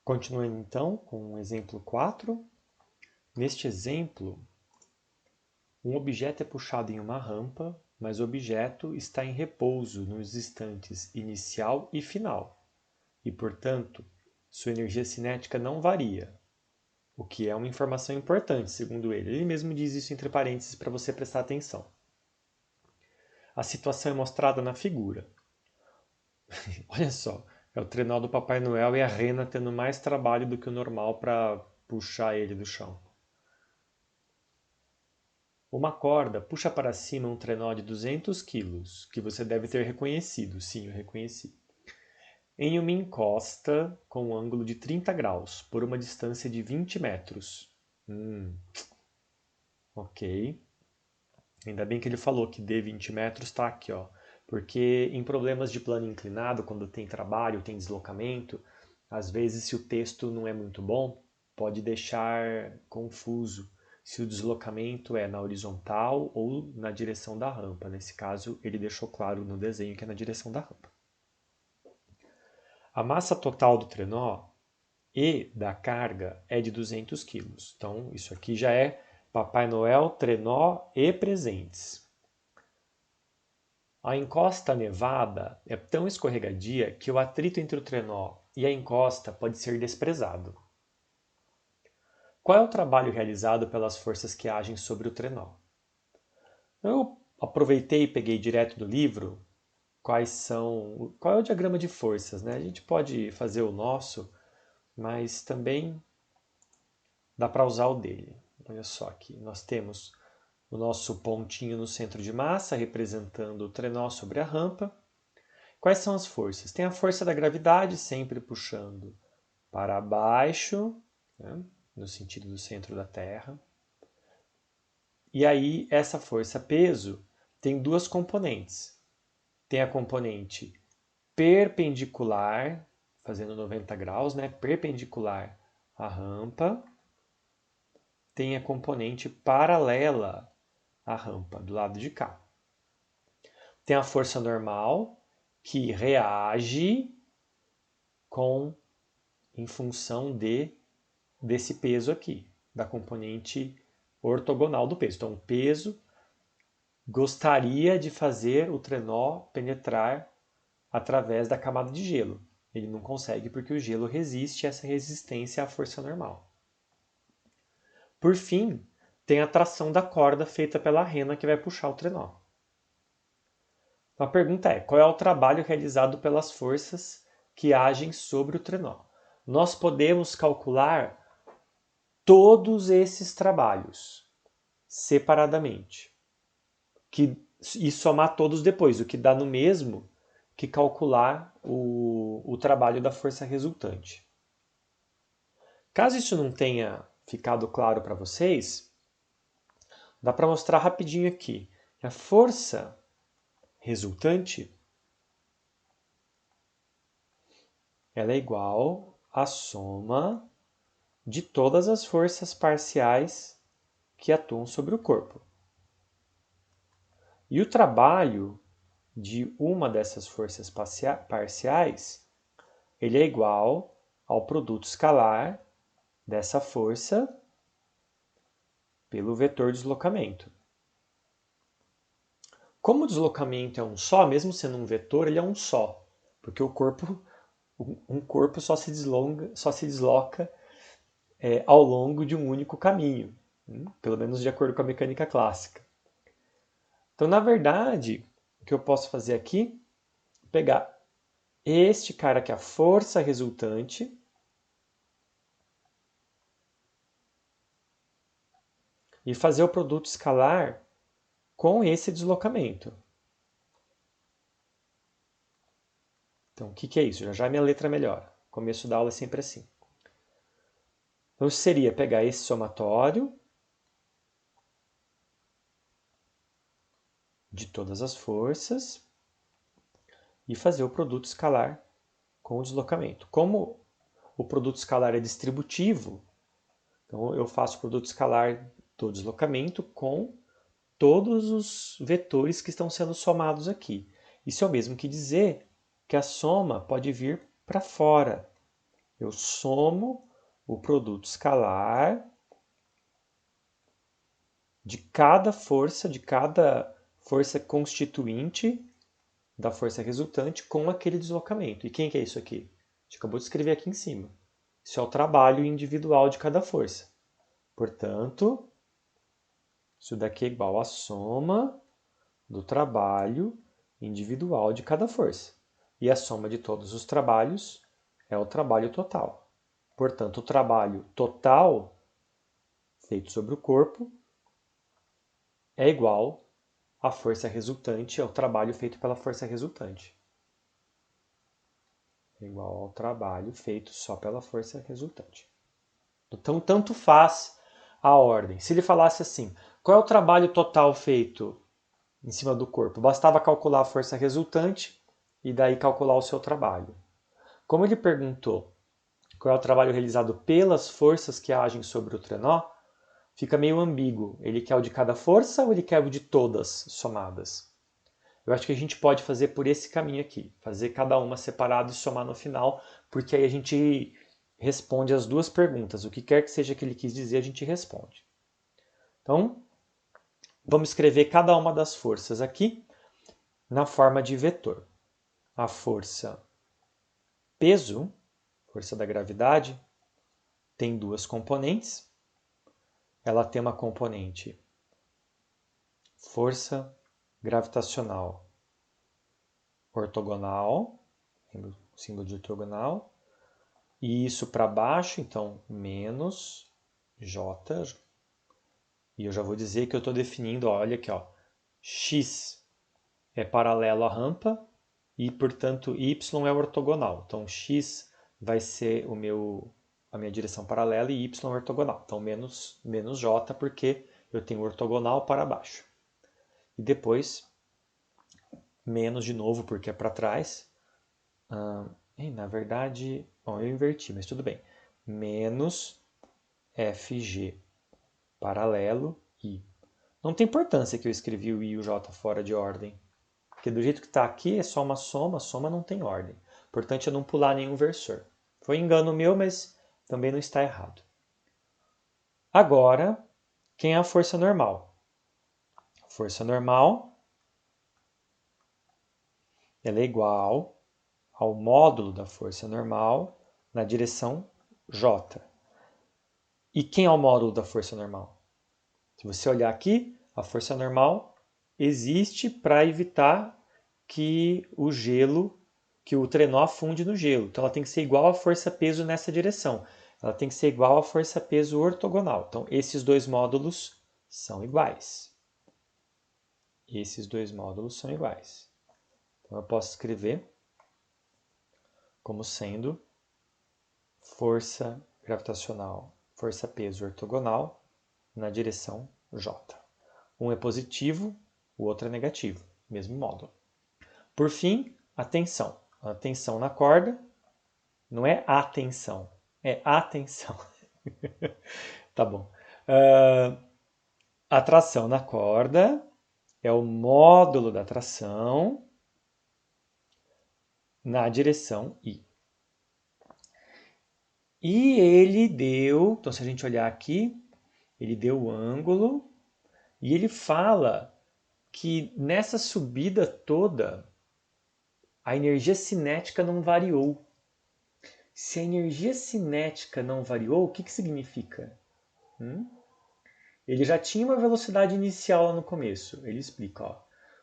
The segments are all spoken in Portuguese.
Continuando então com o exemplo 4. Neste exemplo, um objeto é puxado em uma rampa, mas o objeto está em repouso nos instantes inicial e final, e, portanto, sua energia cinética não varia, o que é uma informação importante, segundo ele. Ele mesmo diz isso entre parênteses para você prestar atenção. A situação é mostrada na figura. Olha só, é o trenó do Papai Noel e a rena tendo mais trabalho do que o normal para puxar ele do chão. Uma corda puxa para cima um trenó de 200 quilos, que você deve ter reconhecido. Sim, eu reconheci. Em uma encosta com um ângulo de 30 graus, por uma distância de 20 metros. Ok. Ainda bem que ele falou que de 20 metros está aqui, ó. Porque em problemas de plano inclinado, quando tem trabalho, tem deslocamento, às vezes se o texto não é muito bom, pode deixar confuso se o deslocamento é na horizontal ou na direção da rampa. Nesse caso, ele deixou claro no desenho que é na direção da rampa. A massa total do trenó e da carga é de 200 kg. Então, isso aqui já é Papai Noel, trenó e presentes. A encosta nevada é tão escorregadia que o atrito entre o trenó e a encosta pode ser desprezado. Qual é o trabalho realizado pelas forças que agem sobre o trenó? Eu aproveitei e peguei direto do livro qual é o diagrama de forças, né? A gente pode fazer o nosso, mas também dá para usar o dele. Olha só aqui, nós temos o nosso pontinho no centro de massa, representando o trenó sobre a rampa. Quais são as forças? Tem a força da gravidade, sempre puxando para baixo, né, no sentido do centro da Terra. E aí, essa força-peso tem duas componentes. Tem a componente perpendicular, fazendo 90 graus, né, perpendicular à rampa. Tem a componente paralela à rampa, do lado de cá. Tem a força normal, que reage em função desse peso aqui, da componente ortogonal do peso. Então, o peso gostaria de fazer o trenó penetrar através da camada de gelo. Ele não consegue porque o gelo resiste essa resistência à força normal. Por fim, tem a tração da corda feita pela rena que vai puxar o trenó. Então, a pergunta é, qual é o trabalho realizado pelas forças que agem sobre o trenó? Nós podemos calcular todos esses trabalhos separadamente e somar todos depois, o que dá no mesmo que calcular o trabalho da força resultante. Caso isso não tenha ficado claro para vocês, dá para mostrar rapidinho aqui. A força resultante ela é igual à soma de todas as forças parciais que atuam sobre o corpo. E o trabalho de uma dessas forças parciais, ele é igual ao produto escalar dessa força pelo vetor deslocamento. Como o deslocamento é um só, mesmo sendo um vetor, ele é um só, porque um corpo só se desloca ao longo de um único caminho, pelo menos de acordo com a mecânica clássica. Então, na verdade, o que eu posso fazer aqui é pegar este cara aqui, a força resultante, e fazer o produto escalar com esse deslocamento. Então, o que é isso? Já minha letra melhora. Começo da aula é sempre assim. Então, seria pegar esse somatório de todas as forças e fazer o produto escalar com o deslocamento. Como o produto escalar é distributivo, então eu faço o produto escalar do deslocamento com todos os vetores que estão sendo somados aqui. Isso é o mesmo que dizer que a soma pode vir para fora. Eu somo o produto escalar de cada força constituinte da força resultante com aquele deslocamento. E quem que é isso aqui? A gente acabou de escrever aqui em cima. Isso é o trabalho individual de cada força. Portanto, isso daqui é igual à soma do trabalho individual de cada força. E a soma de todos os trabalhos é o trabalho total. Portanto, o trabalho total feito sobre o corpo é igual à força resultante, ao trabalho feito pela força resultante. É igual ao trabalho feito só pela força resultante. Então, tanto faz a ordem. Se ele falasse assim, qual é o trabalho total feito em cima do corpo? Bastava calcular a força resultante e daí calcular o seu trabalho. Como ele perguntou qual é o trabalho realizado pelas forças que agem sobre o trenó, fica meio ambíguo. Ele quer o de cada força ou ele quer o de todas somadas? Eu acho que a gente pode fazer por esse caminho aqui, fazer cada uma separada e somar no final, porque aí a gente responde as duas perguntas. O que quer que seja que ele quis dizer, a gente responde. Então, vamos escrever cada uma das forças aqui na forma de vetor. A força peso, força da gravidade, tem duas componentes. Ela tem uma componente força gravitacional ortogonal, símbolo de ortogonal, e isso para baixo, então menos J. E eu já vou dizer que eu estou definindo, olha aqui, ó, X é paralelo à rampa e, portanto, Y é ortogonal. Então, X vai ser a minha direção paralela e Y ortogonal. Então, menos J, porque eu tenho ortogonal para baixo. E depois, menos de novo, porque é para trás. Na verdade, bom, eu inverti, mas tudo bem. Menos FG paralelo I. Não tem importância que eu escrevi o I e o J fora de ordem, porque do jeito que está aqui é só uma soma não tem ordem. Importante é não pular nenhum versor. Foi engano meu, mas também não está errado. Agora, quem é a força normal? A força normal ela é igual ao módulo da força normal na direção J. E quem é o módulo da força normal? Se você olhar aqui, a força normal existe para evitar que o trenó afunde no gelo. Então ela tem que ser igual à força-peso nessa direção. Ela tem que ser igual à força-peso ortogonal. Então esses dois módulos são iguais. Esses dois módulos são iguais. Então eu posso escrever como sendo força gravitacional, força-peso ortogonal na direção J. Um é positivo, o outro é negativo, mesmo módulo. Por fim, a tensão. A tensão na corda não é a tensão, é a tensão. Tá bom. A tração na corda é o módulo da tração na direção I. E ele deu, então se a gente olhar aqui, ele deu o ângulo e ele fala que nessa subida toda a energia cinética não variou. Se a energia cinética não variou, o que significa? Ele já tinha uma velocidade inicial lá no começo. Ele explica, ó,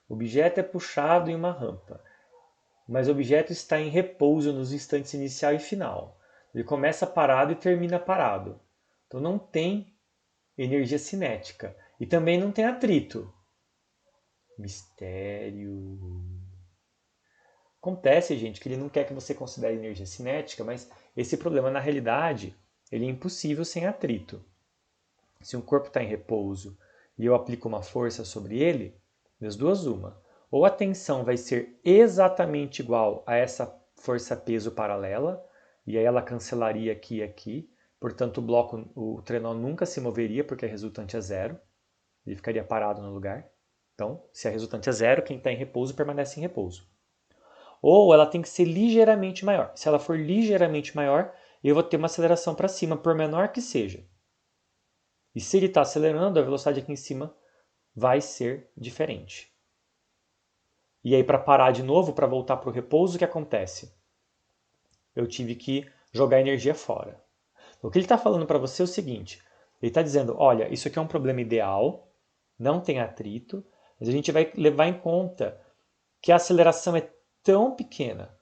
o objeto é puxado em uma rampa, mas o objeto está em repouso nos instantes inicial e final. Ele começa parado e termina parado. Então não tem energia cinética. E também não tem atrito. Mistério. Acontece, gente, que ele não quer que você considere energia cinética, mas esse problema, na realidade, ele é impossível sem atrito. Se um corpo está em repouso e eu aplico uma força sobre ele, das duas uma. Ou a tensão vai ser exatamente igual a essa força-peso paralela, e aí ela cancelaria aqui e aqui, portanto o trenó nunca se moveria porque a resultante é zero, ele ficaria parado no lugar. Então, se a resultante é zero, quem está em repouso permanece em repouso. Ou ela tem que ser ligeiramente maior. Se ela for ligeiramente maior, e eu vou ter uma aceleração para cima, por menor que seja. E se ele está acelerando, a velocidade aqui em cima vai ser diferente. E aí, para parar de novo, para voltar para o repouso, o que acontece? Eu tive que jogar energia fora. O que ele está falando para você é o seguinte, ele está dizendo, olha, isso aqui é um problema ideal, não tem atrito, mas a gente vai levar em conta que a aceleração é tão pequena,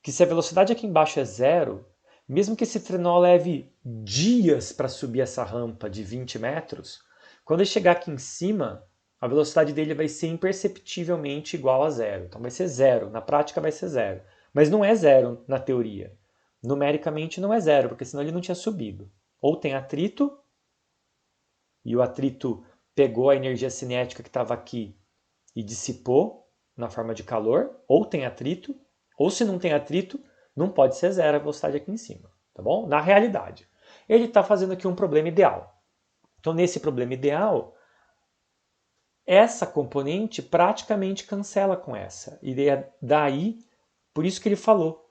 que se a velocidade aqui embaixo é zero, mesmo que esse trenó leve dias para subir essa rampa de 20 metros, quando ele chegar aqui em cima, a velocidade dele vai ser imperceptivelmente igual a zero. Então vai ser zero, na prática vai ser zero. Mas não é zero na teoria. Numericamente não é zero, porque senão ele não tinha subido. Ou tem atrito, e o atrito pegou a energia cinética que estava aqui e dissipou na forma de calor, ou tem atrito, ou se não tem atrito, não pode ser zero a velocidade aqui em cima, tá bom? Na realidade. Ele está fazendo aqui um problema ideal. Então, nesse problema ideal, essa componente praticamente cancela com essa. E daí, por isso que ele falou,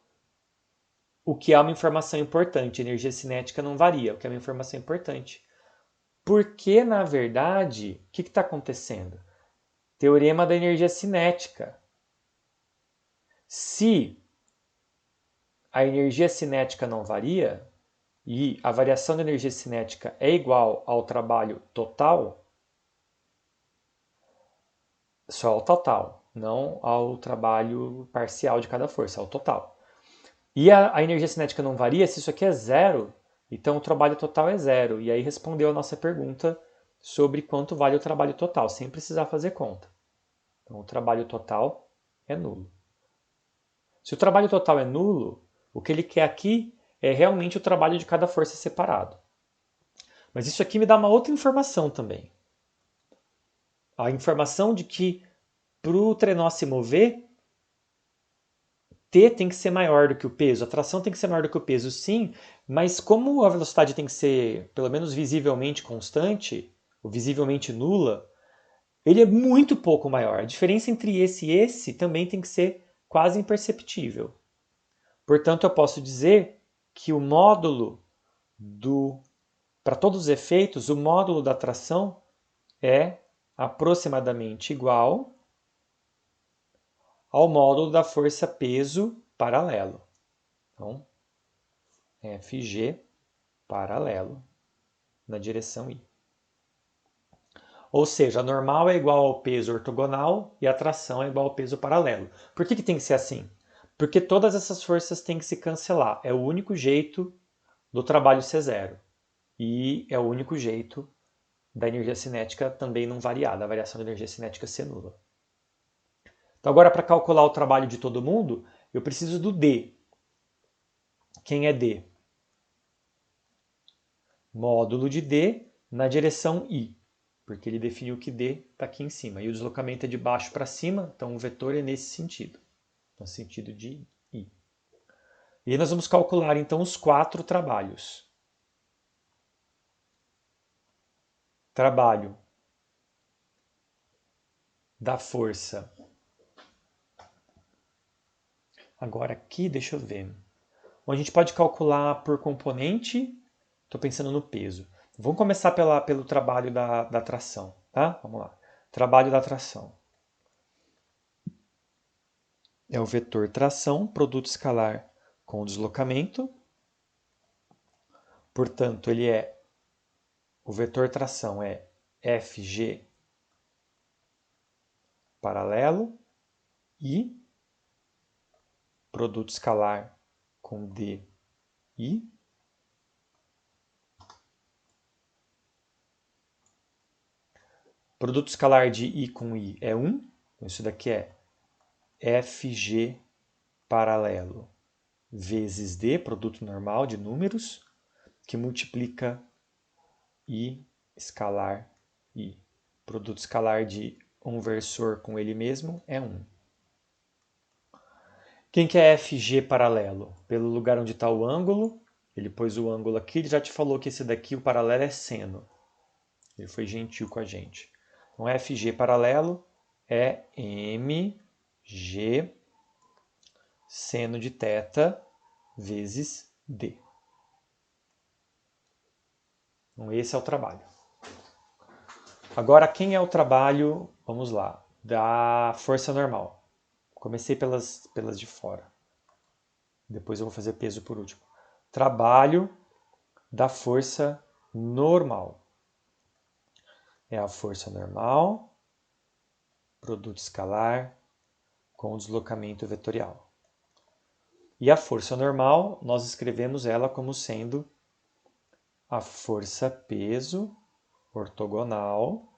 o que é uma informação importante. A energia cinética não varia, o que é uma informação importante. Porque, na verdade, o que está acontecendo? Teorema da energia cinética. Se a energia cinética não varia, e a variação da energia cinética é igual ao trabalho total, só ao total, não ao trabalho parcial de cada força, ao total. E a energia cinética não varia, se isso aqui é zero, então o trabalho total é zero. E aí respondeu a nossa pergunta sobre quanto vale o trabalho total, sem precisar fazer conta. Então o trabalho total é nulo. Se o trabalho total é nulo, o que ele quer aqui é realmente o trabalho de cada força separado. Mas isso aqui me dá uma outra informação também. A informação de que para o trenó se mover, T tem que ser maior do que o peso, a tração tem que ser maior do que o peso, sim, mas como a velocidade tem que ser pelo menos visivelmente constante, ou visivelmente nula, ele é muito pouco maior. A diferença entre esse e esse também tem que ser quase imperceptível. Portanto, eu posso dizer que o módulo para todos os efeitos, o módulo da tração é aproximadamente igual ao módulo da força-peso paralelo. Então, Fg paralelo na direção I. Ou seja, a normal é igual ao peso ortogonal e a tração é igual ao peso paralelo. Por que tem que ser assim? Porque todas essas forças têm que se cancelar. É o único jeito do trabalho ser zero. E é o único jeito da energia cinética também não variar, da variação da energia cinética ser nula. Então agora, para calcular o trabalho de todo mundo, eu preciso do D. Quem é D? Módulo de D na direção I, porque ele definiu que D está aqui em cima. E o deslocamento é de baixo para cima, então o vetor é nesse sentido, no sentido de I. E aí nós vamos calcular então os 4 trabalhos. Trabalho da força. Agora aqui, deixa eu ver. Bom, a gente pode calcular por componente. Estou pensando no peso. Vamos começar pelo trabalho da tração, tá? Vamos lá. Trabalho da tração. É o vetor tração, produto escalar com deslocamento. Portanto, o vetor tração é Fg paralelo e produto escalar com DI. Produto escalar de I com I é 1. Então, isso daqui é Fg paralelo vezes D, produto normal de números, que multiplica I escalar I. Produto escalar de um versor com ele mesmo é 1. Quem que é Fg paralelo? Pelo lugar onde está o ângulo, ele pôs o ângulo aqui, ele já te falou que esse daqui, o paralelo, é seno. Ele foi gentil com a gente. Então, Fg paralelo é mg seno de θ vezes D. Então, esse é o trabalho. Agora, quem é o trabalho, vamos lá, da força normal? Comecei pelas de fora. Depois eu vou fazer peso por último. Trabalho da força normal. É a força normal, produto escalar, com o deslocamento vetorial. E a força normal, nós escrevemos ela como sendo a força-peso ortogonal,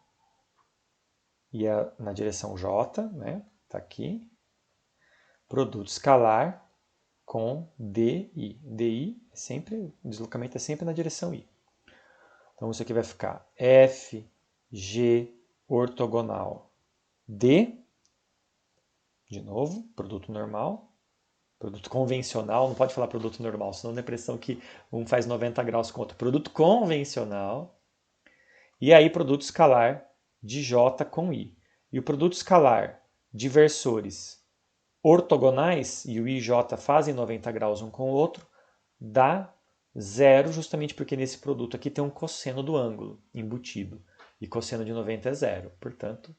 e na direção J, né? Tá aqui. Produto escalar com DI. DI é sempre, o deslocamento é sempre na direção I. Então isso aqui vai ficar FG ortogonal D, de novo, produto normal, produto convencional, não pode falar produto normal, senão dá a impressão que um faz 90 graus com o outro. Produto convencional, e aí produto escalar de J com I. E o produto escalar de versores ortogonais, e o I e J fazem 90 graus um com o outro, dá zero, justamente porque nesse produto aqui tem um cosseno do ângulo embutido. E cosseno de 90 é zero, portanto,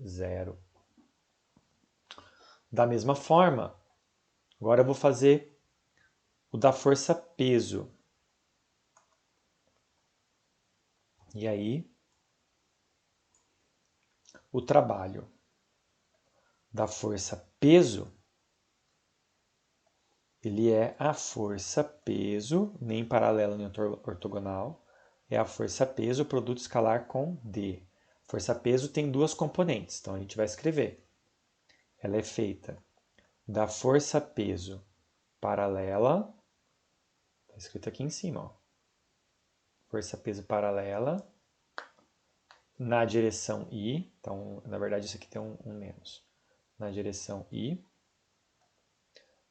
zero. Da mesma forma, agora eu vou fazer o da força-peso. E aí, o trabalho da força-peso, ele é a força-peso, nem paralelo nem ortogonal, é a força-peso, produto escalar com D. Força-peso tem duas componentes, então a gente vai escrever. Ela é feita da força-peso paralela, está escrito aqui em cima, ó. Força-peso paralela na direção I, então na verdade isso aqui tem um menos, na direção I,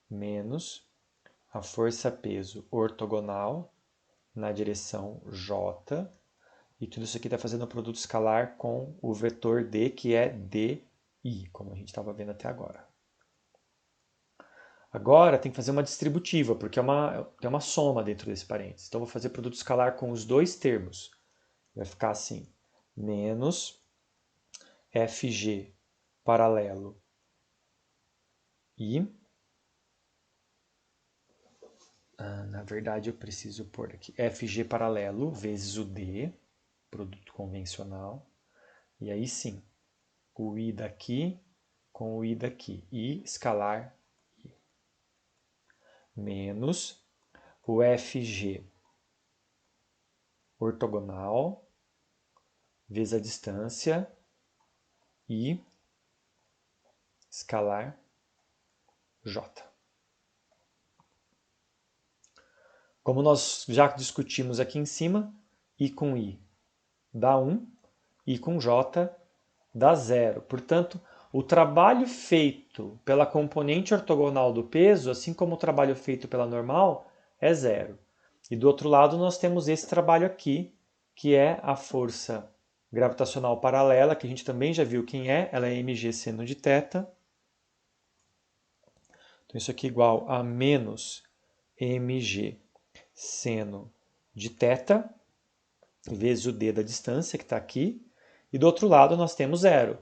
menos a força-peso ortogonal na direção J, e tudo isso aqui está fazendo um produto escalar com o vetor D, que é DI, como a gente estava vendo até agora. Agora tem que fazer uma distributiva, porque tem uma soma dentro desse parênteses. Então eu vou fazer produto escalar com os dois termos. Vai ficar assim, menos FG paralelo I. Na verdade eu preciso pôr aqui FG paralelo vezes o D, produto convencional. E aí sim, o I daqui com o I daqui. I escalar I. Menos o FG ortogonal vezes a distância I escalar J. Como nós já discutimos aqui em cima, I com I dá 1, I com J dá 0. Portanto, o trabalho feito pela componente ortogonal do peso, assim como o trabalho feito pela normal, é 0. E do outro lado nós temos esse trabalho aqui, que é a força gravitacional paralela, que a gente também já viu quem é, ela é mg seno de θ. Então isso aqui é igual a menos mg seno de θ, vezes o d da distância, que está aqui, e do outro lado nós temos 0.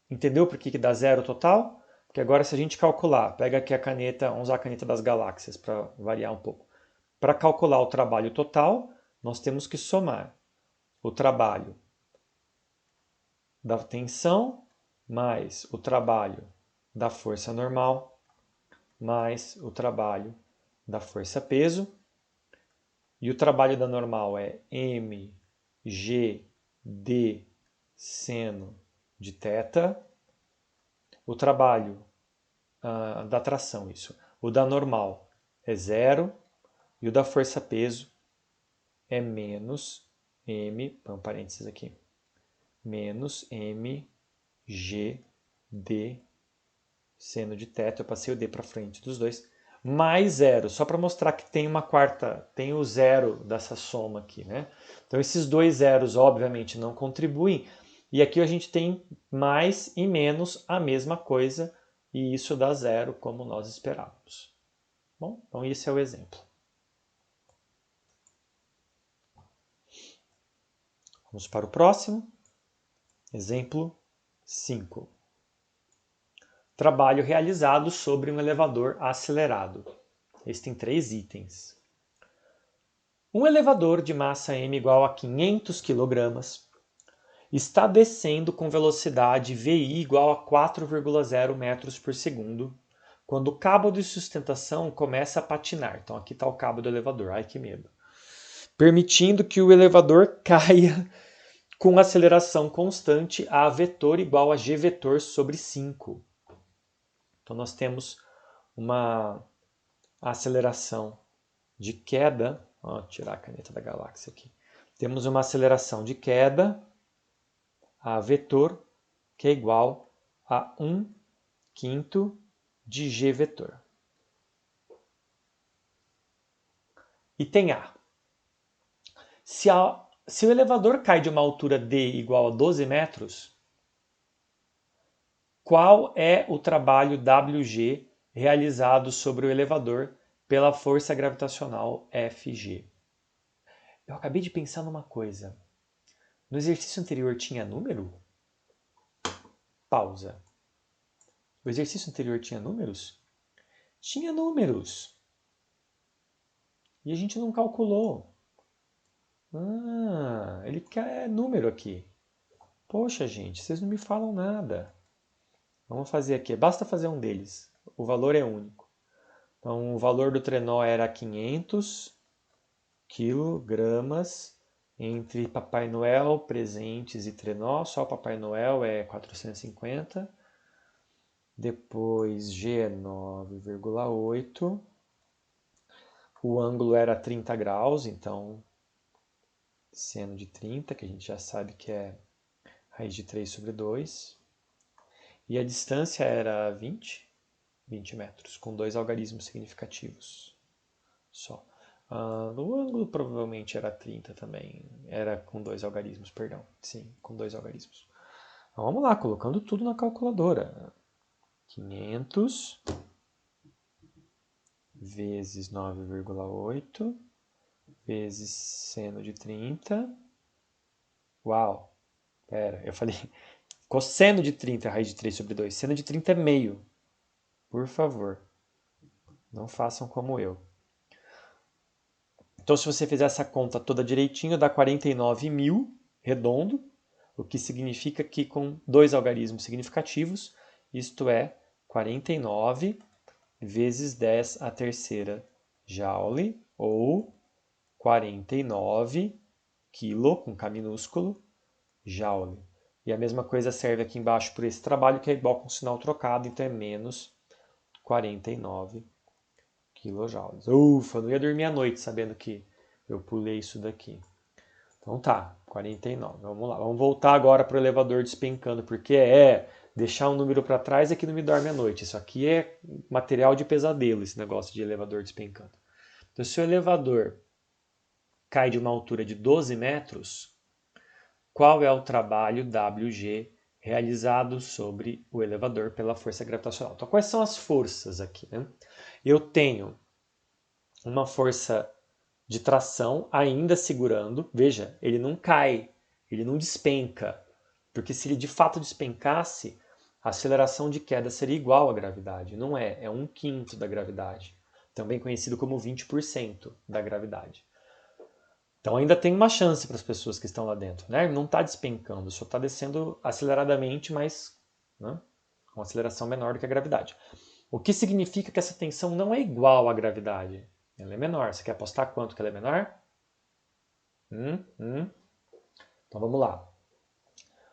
Entendeu por que dá 0 total? Porque agora se a gente calcular, pega aqui a caneta, vamos usar a caneta das galáxias para variar um pouco. Para calcular o trabalho total, nós temos que somar o trabalho da tensão mais o trabalho da força normal mais o trabalho da força-peso. E o trabalho da normal é mg d seno de θ. O trabalho da tração, isso. O da normal é 0 e o da força-peso é menos m, põe um parênteses aqui, menos mg d seno de θ, eu passei o d para frente dos dois, mais 0, só para mostrar que tem uma quarta, tem o zero dessa soma aqui, né? Então esses dois zeros obviamente não contribuem, e aqui a gente tem mais e menos a mesma coisa, e isso dá zero, como nós esperávamos. Bom, então esse é o exemplo. Vamos para o próximo. Exemplo 5. Trabalho realizado sobre um elevador acelerado. Esse tem 3 itens. Um elevador de massa m igual a 500 kg está descendo com velocidade VI igual a 4,0 metros por segundo, quando o cabo de sustentação começa a patinar. Então aqui está o cabo do elevador, ai que medo. Permitindo que o elevador caia com aceleração constante a vetor igual a g vetor sobre 5. Então nós temos uma aceleração de queda, vou tirar a caneta da galáxia aqui. Temos uma aceleração de queda a vetor que é igual a 1/5 de g vetor. Item A. Se o elevador cai de uma altura d igual a 12 metros, qual é o trabalho WG realizado sobre o elevador pela força gravitacional Fg? Eu acabei de pensar numa coisa. No exercício anterior tinha número? Pausa. O exercício anterior tinha números? Tinha números. E a gente não calculou. Ah, ele quer número aqui. Poxa, gente, vocês não me falam nada. Vamos fazer aqui. Basta fazer um deles. O valor é único. Então, o valor do trenó era 500 quilogramas entre Papai Noel, presentes e trenó. Só o Papai Noel é 450. Depois G é 9,8. O ângulo era 30 graus, então seno de 30, que a gente já sabe que é raiz de 3 sobre 2. E a distância era 20 metros, com 2 algarismos significativos só. O ângulo provavelmente era 30 também, era com 2 algarismos, perdão. Sim, com 2 algarismos. Então, vamos lá, colocando tudo na calculadora. 500 vezes 9,8 vezes seno de 30. Uau! Pera, eu falei cosseno de 30 é raiz de 3 sobre 2. Seno de 30 é meio. Por favor, não façam como eu. Então, se você fizer essa conta toda direitinho, dá 49.000, redondo, o que significa que com 2 algarismos significativos, isto é 49 vezes 10 a terceira joule, ou 49 quilo, com K minúsculo, joule. E a mesma coisa serve aqui embaixo por esse trabalho, que é igual com o sinal trocado, então é menos 49 quilojoules. Ufa, não ia dormir à noite sabendo que eu pulei isso daqui. Então tá, 49. Vamos lá, vamos voltar agora para o elevador despencando, porque deixar um número para trás é que não me dorme à noite. Isso aqui é material de pesadelo, esse negócio de elevador despencando. Então, se o elevador cai de uma altura de 12 metros, qual é o trabalho WG realizado sobre o elevador pela força gravitacional? Então, quais são as forças aqui? Né? Eu tenho uma força de tração ainda segurando. Veja, ele não cai, ele não despenca. Porque se ele de fato despencasse, a aceleração de queda seria igual à gravidade. Não é, é 1/5 da gravidade. Também conhecido como 20% da gravidade. Então ainda tem uma chance para as pessoas que estão lá dentro. Né? Ele não está despencando, só está descendo aceleradamente, mas né, com aceleração menor do que a gravidade. O que significa que essa tensão não é igual à gravidade. Ela é menor. Você quer apostar quanto que ela é menor? Então vamos lá.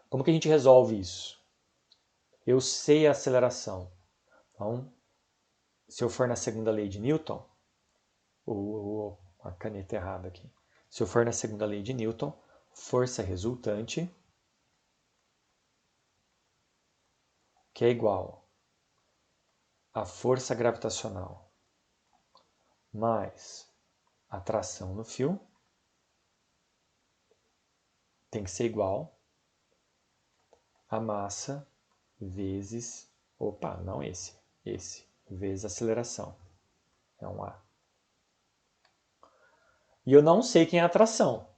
Como que a gente resolve isso? Eu sei a aceleração. Então, se eu for na segunda lei de Newton, a caneta errada aqui. Se eu for na segunda lei de Newton, força resultante, que é igual a força gravitacional mais a tração no fio, tem que ser igual a massa vezes Opa, não esse. Esse, vezes aceleração. É um A. E eu não sei quem é a tração.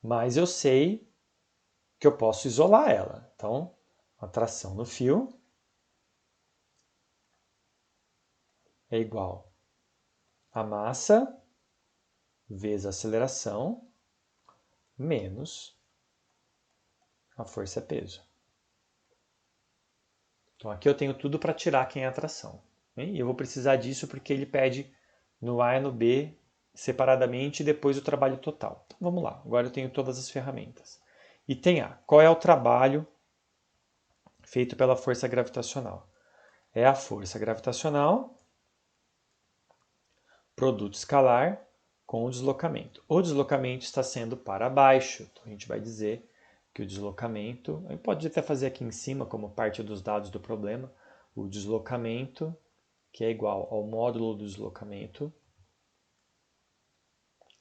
Mas eu sei que eu posso isolar ela. Então, a tração no fio é igual a massa vezes a aceleração menos a força-peso. Então aqui eu tenho tudo para tirar quem é a tração. E eu vou precisar disso porque ele pede no A e no B separadamente e depois o trabalho total. Então vamos lá, agora eu tenho todas as ferramentas. E tem A. Qual é o trabalho feito pela força gravitacional? É a força gravitacional, produto escalar, com o deslocamento. O deslocamento está sendo para baixo, então a gente vai dizer que o deslocamento, a gente pode até fazer aqui em cima como parte dos dados do problema, o deslocamento, que é igual ao módulo do deslocamento,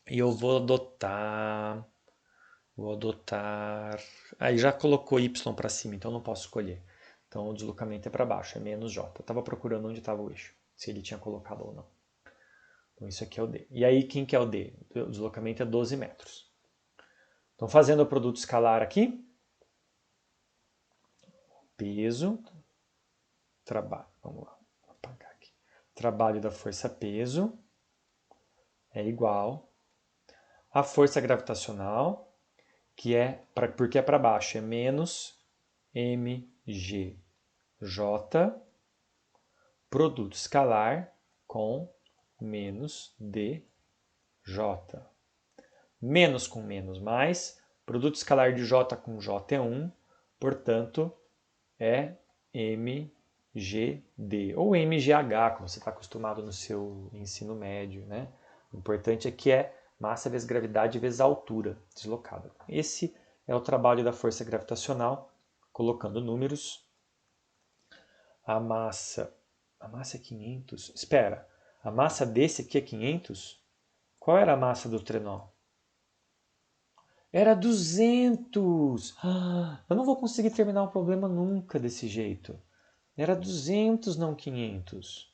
e eu vou adotar, aí já colocou y para cima, então não posso escolher. Então o deslocamento é para baixo, é menos j. Eu estava procurando onde estava o eixo, se ele tinha colocado ou não. Então isso aqui é o D. E aí quem que é o D? O deslocamento é 12 metros. Então fazendo o produto escalar aqui, peso, trabalho, vamos lá, vou apagar aqui. Trabalho da força peso é igual à força gravitacional, que é, porque é para baixo, é menos mgj, produto escalar com menos dj. Menos com menos mais, produto escalar de j com j é 1, portanto, é mgd, ou mgh, como você está acostumado no seu ensino médio, né? O importante aqui é massa vezes gravidade vezes altura deslocada. Esse é o trabalho da força gravitacional, colocando números. A massa é 500? Espera, a massa desse aqui é 500? Qual era a massa do trenó? Era 200! Eu não vou conseguir terminar o problema nunca desse jeito. Era 200, não 500.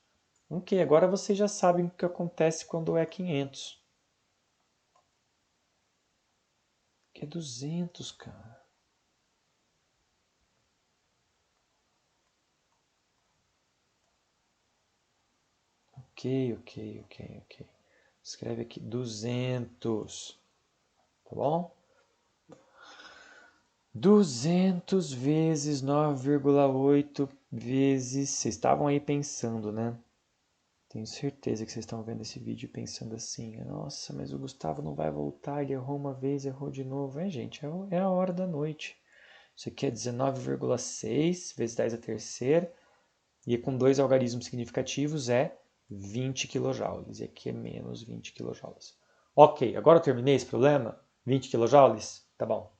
Ok, agora vocês já sabem o que acontece quando é 500. Que é 200, cara. Ok. Escreve aqui 200. Tá bom? 200 vezes 9,8 vezes... Vocês estavam aí pensando, né? Tenho certeza que vocês estão vendo esse vídeo pensando assim, nossa, mas o Gustavo não vai voltar, ele errou uma vez, errou de novo. Gente, é a hora da noite. Isso aqui é 19,6 vezes 10 a terceira, e com dois algarismos significativos é 20 kJ, e aqui é menos 20 kJ. Ok, agora eu terminei esse problema? 20 kJ? Tá bom.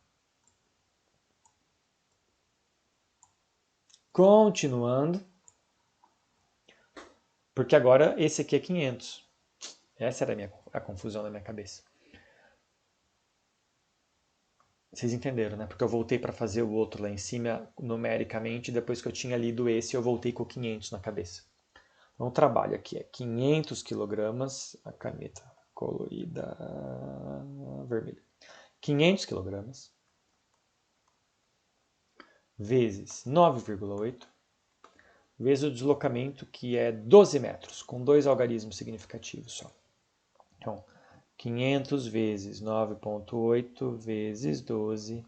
Continuando, porque agora esse aqui é 500. Essa era a confusão na minha cabeça. Vocês entenderam, né? Porque eu voltei para fazer o outro lá em cima numericamente, depois que eu tinha lido esse, eu voltei com 500 na cabeça. Então o trabalho aqui é 500 kg, a caneta colorida vermelha. 500 kg vezes 9,8 vezes o deslocamento, que é 12 metros, com dois algarismos significativos só. Então, 500 vezes 9,8 vezes 12,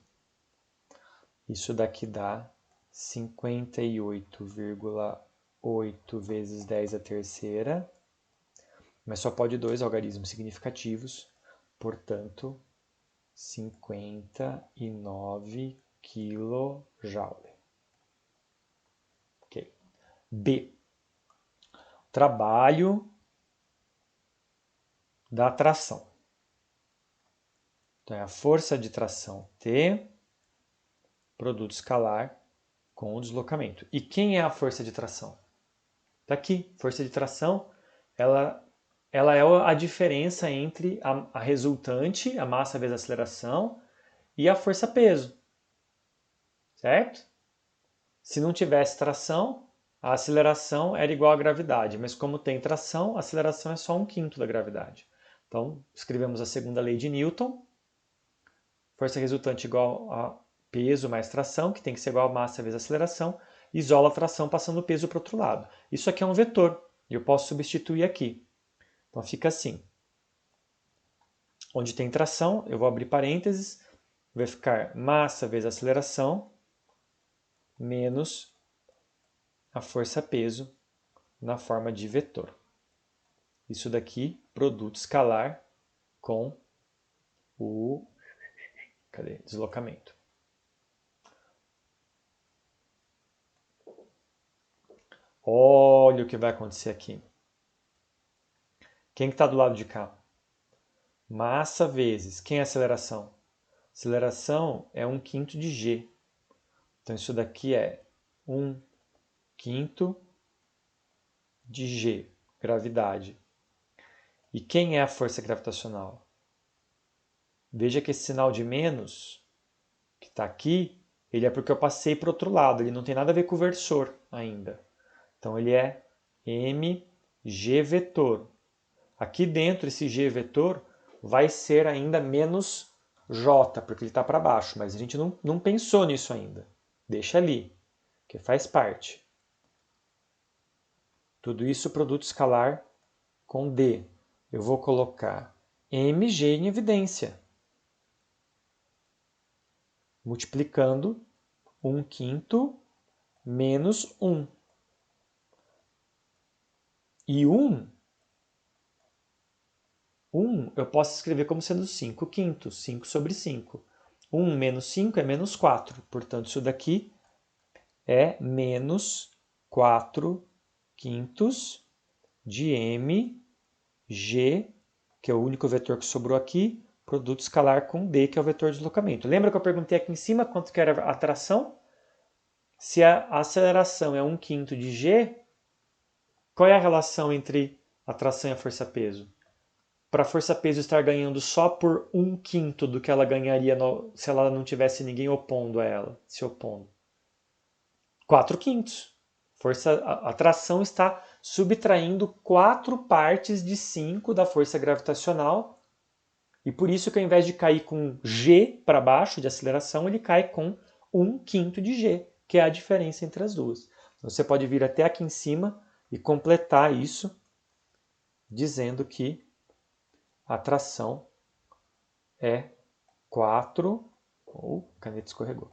isso daqui dá 58,8 vezes 10 a terceira, mas só pode dois algarismos significativos, portanto, 59 kJ. Ok. B. Trabalho da tração. Então, é a força de tração T, produto escalar, com o deslocamento. E quem é a força de tração? Está aqui. Força de tração, ela é a diferença entre a resultante, a massa vezes a aceleração, e a força-peso. Certo? Se não tivesse tração, a aceleração era igual à gravidade, mas como tem tração, a aceleração é só 1/5 da gravidade. Então, escrevemos a segunda lei de Newton, força resultante igual a peso mais tração, que tem que ser igual a massa vezes aceleração, isola a tração passando o peso para o outro lado. Isso aqui é um vetor, e eu posso substituir aqui. Então fica assim. Onde tem tração, eu vou abrir parênteses, vai ficar massa vezes aceleração, menos a força-peso na forma de vetor. Isso daqui, produto escalar com o deslocamento. Olha o que vai acontecer aqui. Quem que está do lado de cá? Massa vezes. Quem é a aceleração? Aceleração é 1/5 de g. Então isso daqui é 1/5 de g, gravidade. E quem é a força gravitacional? Veja que esse sinal de menos, que está aqui, ele é porque eu passei para o outro lado, ele não tem nada a ver com o versor ainda. Então ele é mg vetor. Aqui dentro, esse g vetor vai ser ainda menos j, porque ele está para baixo, mas a gente não pensou nisso ainda. Deixa ali, que faz parte. Tudo isso produto escalar com d. Eu vou colocar mg em evidência, multiplicando 1/5 menos 1. E 1 eu posso escrever como sendo 5/5, 5 sobre 5. 1 menos 5 é menos 4, portanto isso daqui é menos 4/5 de mg, que é o único vetor que sobrou aqui, produto escalar com d, que é o vetor de deslocamento. Lembra que eu perguntei aqui em cima quanto que era a tração? Se a aceleração é 1/5 de g, qual é a relação entre a tração e a força-peso? Para a força-peso estar ganhando só por 1/5 do que ela ganharia se ela não tivesse ninguém opondo a ela, se opondo. 4/5. A tração está subtraindo 4 partes de 5 da força gravitacional, e por isso que ao invés de cair com g para baixo de aceleração, ele cai com 1/5 de g, que é a diferença entre as duas. Então, você pode vir até aqui em cima e completar isso dizendo que a tração é 4, caneta escorregou,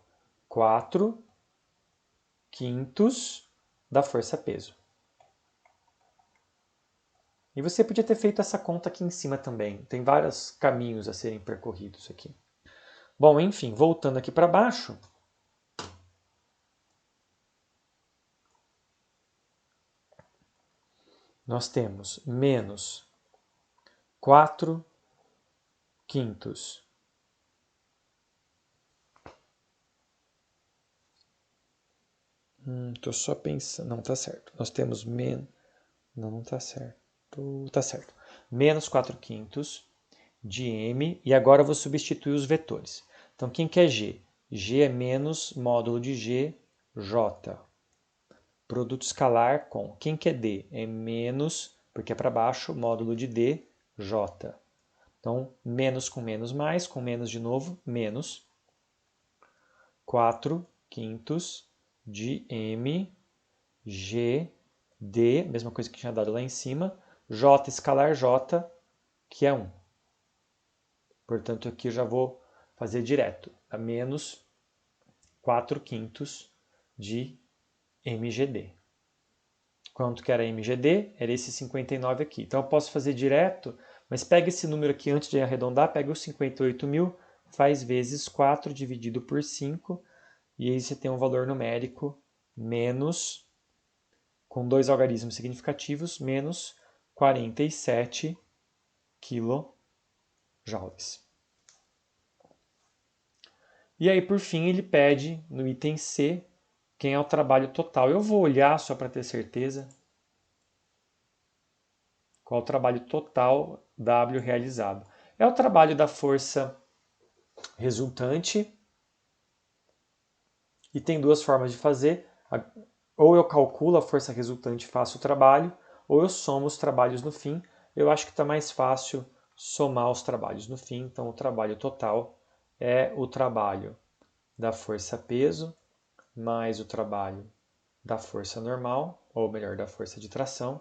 4/5 da força-peso. E você podia ter feito essa conta aqui em cima também. Tem vários caminhos a serem percorridos aqui. Bom, enfim, voltando aqui para baixo. Nós temos menos 4/5. Estou só pensando. Não, tá certo. Nós temos menos. Não tá certo. Tá certo. Menos 4/5 de m. E agora eu vou substituir os vetores. Então, quem que é g? G é menos módulo de g, j. Produto escalar com. Quem que é d? É menos, porque é para baixo, módulo de d, j. Então, menos com menos de novo, menos 4/5 de m, g, d, mesma coisa que tinha dado lá em cima, j escalar j, que é 1. Portanto, aqui eu já vou fazer direto, a menos 4/5 de mgd. Quanto que era mgd? Era esse 59 aqui. Então, eu posso fazer direto, mas pega esse número aqui antes de arredondar, pega os 58.000, faz vezes 4 dividido por 5, e aí você tem um valor numérico menos, com dois algarismos significativos, menos 47 kJ. E aí, por fim, ele pede no item C quem é o trabalho total. Eu vou olhar só para ter certeza qual é o trabalho total W realizado. É o trabalho da força resultante, e tem duas formas de fazer. Ou eu calculo a força resultante e faço o trabalho, ou eu somo os trabalhos no fim. Eu acho que está mais fácil somar os trabalhos no fim. Então, o trabalho total é o trabalho da força-peso mais o trabalho da força normal, ou melhor, da força de tração.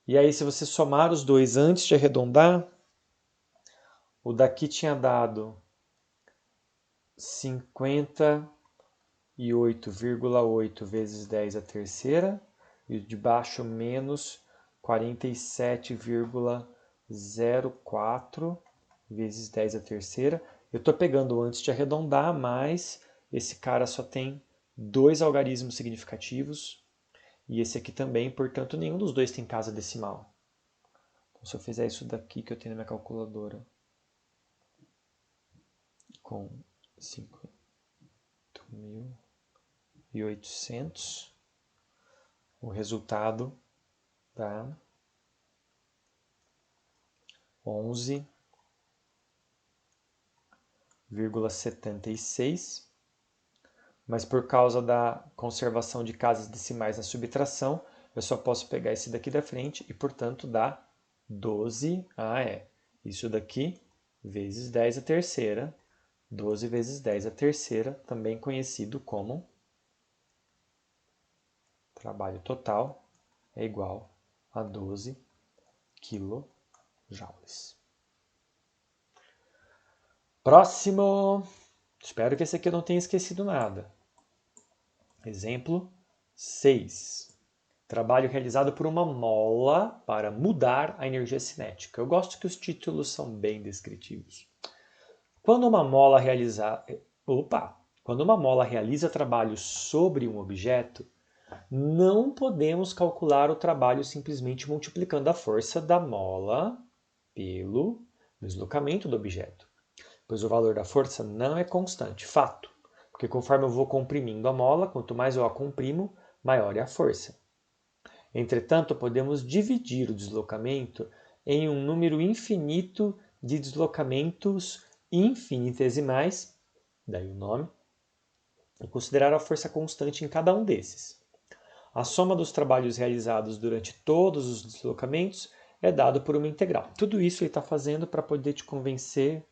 E aí, se você somar os dois antes de arredondar, o daqui tinha dado 58,8 vezes 10 a terceira, e o de baixo menos 47,04 vezes 10 a terceira. Eu estou pegando antes de arredondar, mas esse cara só tem 2 algarismos significativos, e esse aqui também, portanto, nenhum dos dois tem casa decimal. Então, se eu fizer isso daqui que eu tenho na minha calculadora, com 5.800, o resultado dá 11,76, mas por causa da conservação de casas decimais na subtração, eu só posso pegar esse daqui da frente e, portanto, dá 12, isso daqui vezes 10 a terceira, 12 vezes 10 a terceira, também conhecido como trabalho total, é igual a 12 kJ. Próximo! Espero que esse aqui eu não tenha esquecido nada. Exemplo 6. Trabalho realizado por uma mola para mudar a energia cinética. Eu gosto que os títulos são bem descritivos. Quando uma mola realiza trabalho sobre um objeto, não podemos calcular o trabalho simplesmente multiplicando a força da mola pelo deslocamento do objeto, pois o valor da força não é constante, fato, porque conforme eu vou comprimindo a mola, quanto mais eu a comprimo, maior é a força. Entretanto, podemos dividir o deslocamento em um número infinito de deslocamentos infinitesimais, daí o nome, e considerar a força constante em cada um desses. A soma dos trabalhos realizados durante todos os deslocamentos é dado por uma integral. Tudo isso ele está fazendo para poder te convencer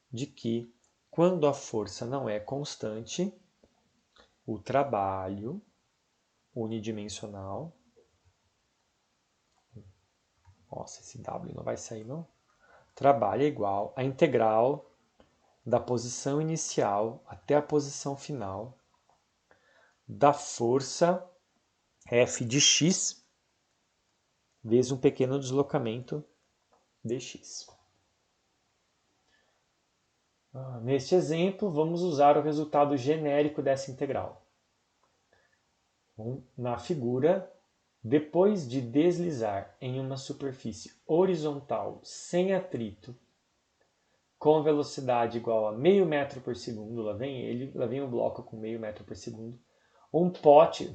de que, quando a força não é constante, o trabalho unidimensional... Nossa, esse W não vai sair, não? Trabalho é igual à integral da posição inicial até a posição final da força F de x vezes um pequeno deslocamento dx. Neste exemplo, vamos usar o resultado genérico dessa integral. Na figura, depois de deslizar em uma superfície horizontal sem atrito, com velocidade igual a meio metro por segundo, lá vem um bloco com meio metro por segundo, um pote,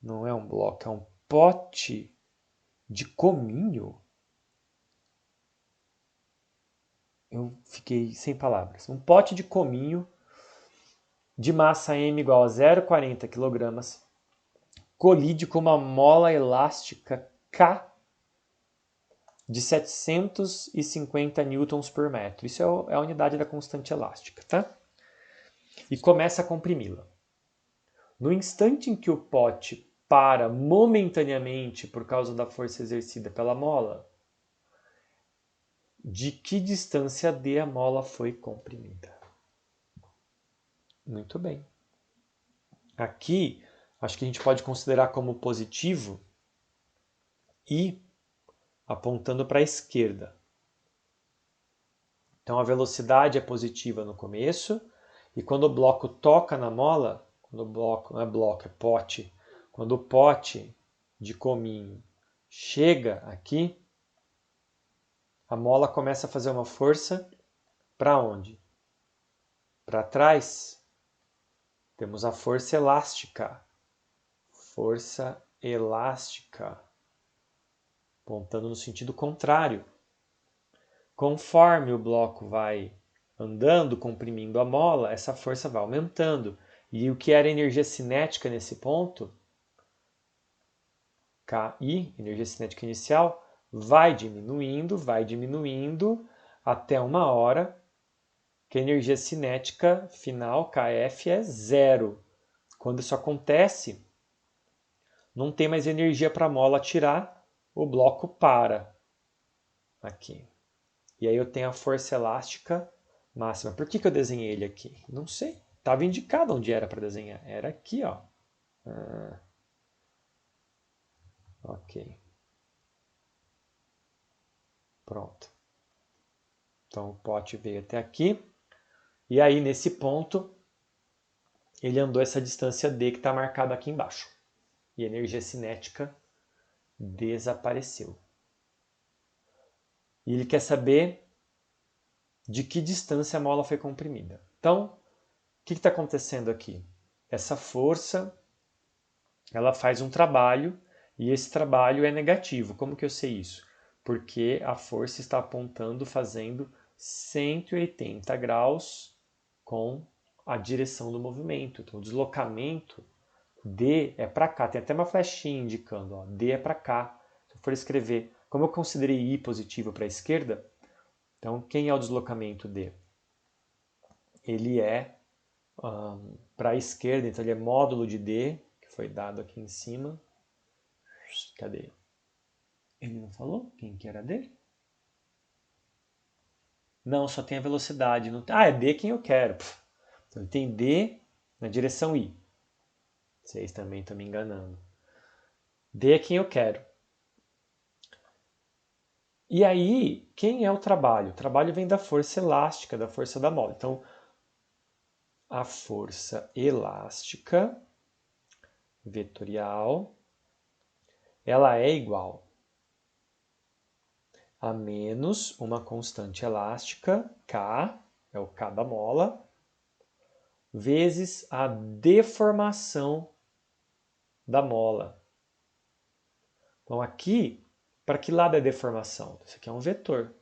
não é um bloco, é um pote de cominho. Eu fiquei sem palavras. Um pote de cominho de massa m igual a 0,40 kg colide com uma mola elástica K de 750 newtons por metro. Isso é a unidade da constante elástica, tá? E começa a comprimi-la. No instante em que o pote para momentaneamente por causa da força exercida pela mola, de que distância d a mola foi comprimida? Muito bem. Aqui, acho que a gente pode considerar como positivo I apontando para a esquerda. Então a velocidade é positiva no começo, e quando o bloco toca na mola, quando o bloco, não é bloco, é pote, quando o pote de cominho chega aqui, a mola começa a fazer uma força para onde? Para trás. Temos a força elástica. Força elástica. Apontando no sentido contrário. Conforme o bloco vai andando, comprimindo a mola, essa força vai aumentando. E o que era energia cinética nesse ponto, KI, energia cinética inicial, vai diminuindo, até uma hora que a energia cinética final, KF, é zero. Quando isso acontece, não tem mais energia para a mola tirar, o bloco para aqui. E aí eu tenho a força elástica máxima. Por que eu desenhei ele aqui? Não sei. Estava indicado onde era para desenhar. Era aqui, ó. Ok. Pronto. Então o pote veio até aqui. E aí nesse ponto, ele andou essa distância D que está marcada aqui embaixo. E a energia cinética desapareceu. E ele quer saber de que distância a mola foi comprimida. Então, o que está acontecendo aqui? Essa força, ela faz um trabalho e esse trabalho é negativo. Como que eu sei isso? Porque a força está apontando, fazendo 180 graus com a direção do movimento. Então, o deslocamento D é para cá. Tem até uma flechinha indicando, ó, D é para cá. Se eu for escrever, como eu considerei I positivo para a esquerda, então quem é o deslocamento D? Ele é para a esquerda, então ele é módulo de D, que foi dado aqui em cima. Cadê? Ele não falou quem que era D? Não, só tem a velocidade. Não tem... Ah, é D quem eu quero. Então ele tem D na direção I. Vocês também estão me enganando. D é quem eu quero. E aí, quem é o trabalho? O trabalho vem da força elástica, da força da mola. Então, a força elástica vetorial, ela é igual a menos uma constante elástica, K, é o K da mola, vezes a deformação da mola. Então aqui, para que lado é a deformação? Isso aqui é um vetor.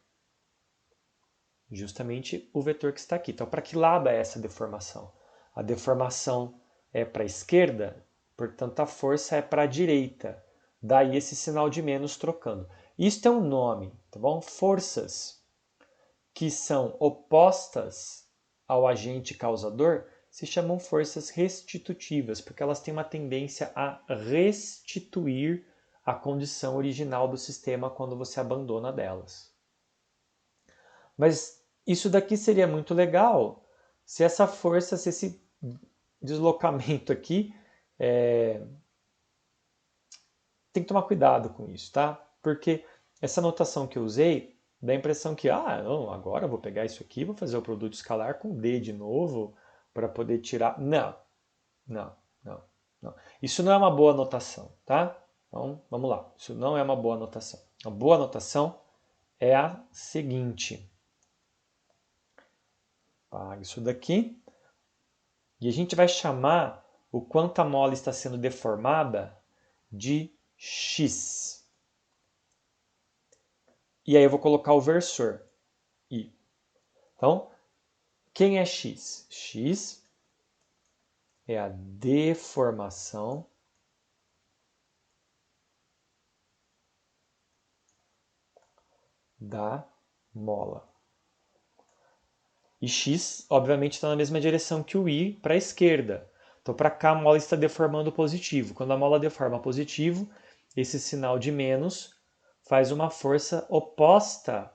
Justamente o vetor que está aqui. Então, para que lado é essa deformação? A deformação é para a esquerda, portanto a força é para a direita. Daí esse sinal de menos trocando. Isto é um nome, tá bom? Forças que são opostas ao agente causador se chamam forças restitutivas, porque elas têm uma tendência a restituir a condição original do sistema quando você abandona delas. Mas isso daqui seria muito legal se essa força, se esse deslocamento aqui, tem que tomar cuidado com isso, tá? Porque essa notação que eu usei dá a impressão que, não, agora eu vou pegar isso aqui, vou fazer o produto escalar com D de novo para poder tirar. Não. Isso não é uma boa notação, tá? Então, vamos lá. Isso não é uma boa notação. A boa notação é a seguinte. Apaga isso daqui. E a gente vai chamar o quanto a mola está sendo deformada de x. E aí eu vou colocar o versor, i. Então, quem é x? X é a deformação da mola. E x, obviamente, está na mesma direção que o i para a esquerda. Então, para cá, a mola está deformando positivo. Quando a mola deforma positivo, esse sinal de menos faz uma força oposta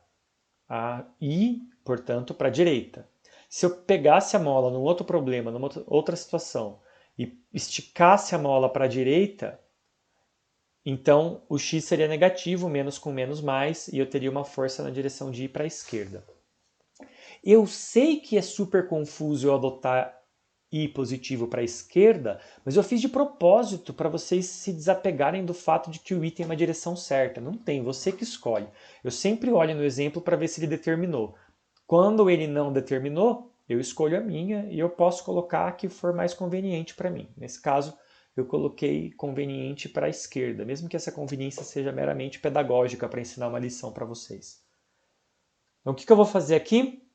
a i, portanto, para a direita. Se eu pegasse a mola num outro problema, numa outra situação, e esticasse a mola para a direita, então o x seria negativo, menos com menos mais, e eu teria uma força na direção de i para a esquerda. Eu sei que é super confuso eu adotar i positivo para a esquerda, mas eu fiz de propósito para vocês se desapegarem do fato de que o i tem uma direção certa. Não tem, você que escolhe. Eu sempre olho no exemplo para ver se ele determinou. Quando ele não determinou, eu escolho a minha e eu posso colocar a que for mais conveniente para mim. Nesse caso, eu coloquei conveniente para a esquerda, mesmo que essa conveniência seja meramente pedagógica para ensinar uma lição para vocês. Então, o que eu vou fazer aqui?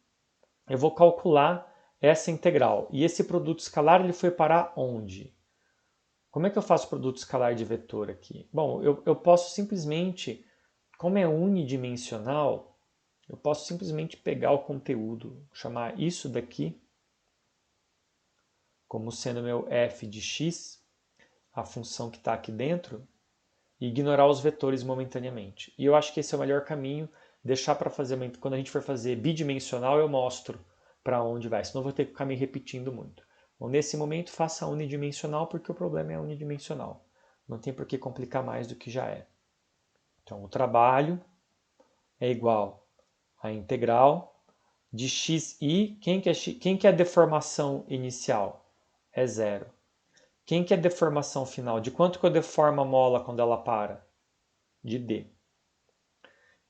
eu vou calcular essa integral. E esse produto escalar ele foi parar onde? Como é que eu faço produto escalar de vetor aqui? Bom, eu posso simplesmente, como é unidimensional, eu posso simplesmente pegar o conteúdo, chamar isso daqui como sendo meu f de x, a função que está aqui dentro, e ignorar os vetores momentaneamente. E eu acho que esse é o melhor caminho, deixar para fazer, quando a gente for fazer bidimensional, eu mostro para onde vai, senão eu vou ter que ficar me repetindo muito. Bom, nesse momento, faça unidimensional, porque o problema é unidimensional. Não tem por que complicar mais do que já é. Então, o trabalho é igual a integral de xi. Quem que é a deformação inicial? É zero. Quem que é a deformação final? De quanto que eu deformo a mola quando ela para? De d.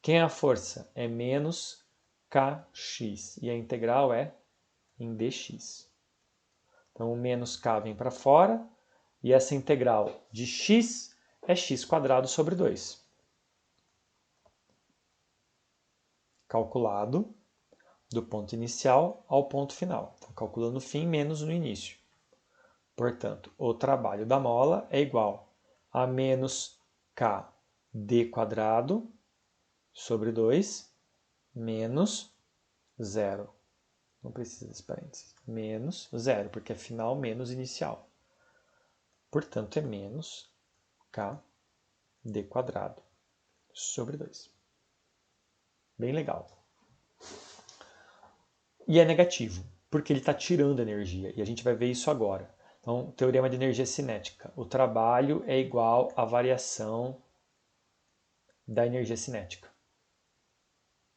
Quem é a força? É menos kx. E a integral é em dx. Então, o menos k vem para fora. E essa integral de x é x² sobre 2. Calculado do ponto inicial ao ponto final. Então, calculando no fim menos no início. Portanto, o trabalho da mola é igual a menos kd² sobre 2 menos 0. Não precisa desse parênteses. Menos 0, porque é final menos inicial. Portanto, é menos kd² sobre 2. Bem legal. E é negativo, porque ele está tirando energia. E a gente vai ver isso agora. Então, teorema de energia cinética. O trabalho é igual à variação da energia cinética.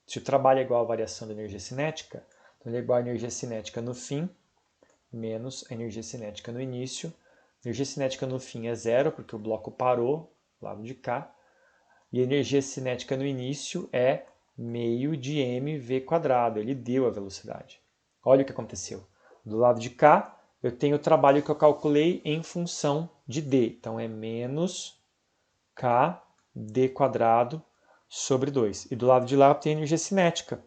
Se o trabalho é igual à variação da energia cinética, então ele é igual à energia cinética no fim, menos a energia cinética no início. A energia cinética no fim é zero, porque o bloco parou, lado de cá. E a energia cinética no início é meio de mv². Ele deu a velocidade. Olha o que aconteceu. Do lado de cá, eu tenho o trabalho que eu calculei em função de d. Então, é menos kd² sobre 2. E do lado de lá eu tenho a energia cinética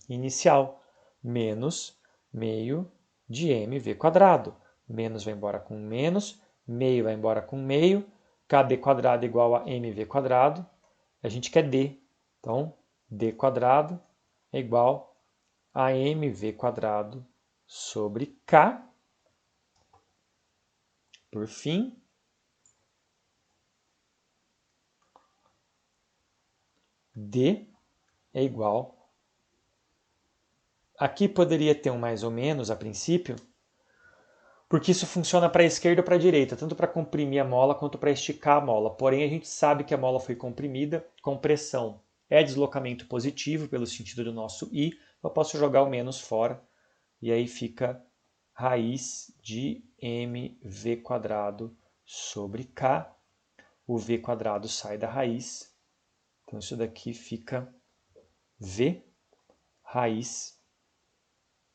inicial, menos meio de mv². Menos vai embora com menos, meio vai embora com meio, kd² é igual a mv², a gente quer d. Então, d² é igual a mv² sobre k. Por fim, d é igual. Aqui poderia ter um mais ou menos a princípio, porque isso funciona para a esquerda ou para a direita, tanto para comprimir a mola quanto para esticar a mola. Porém, a gente sabe que a mola foi comprimida, compressão é deslocamento positivo pelo sentido do nosso i, eu posso jogar o menos fora, e aí fica raiz de mv² sobre k. O v² sai da raiz, então isso daqui fica v raiz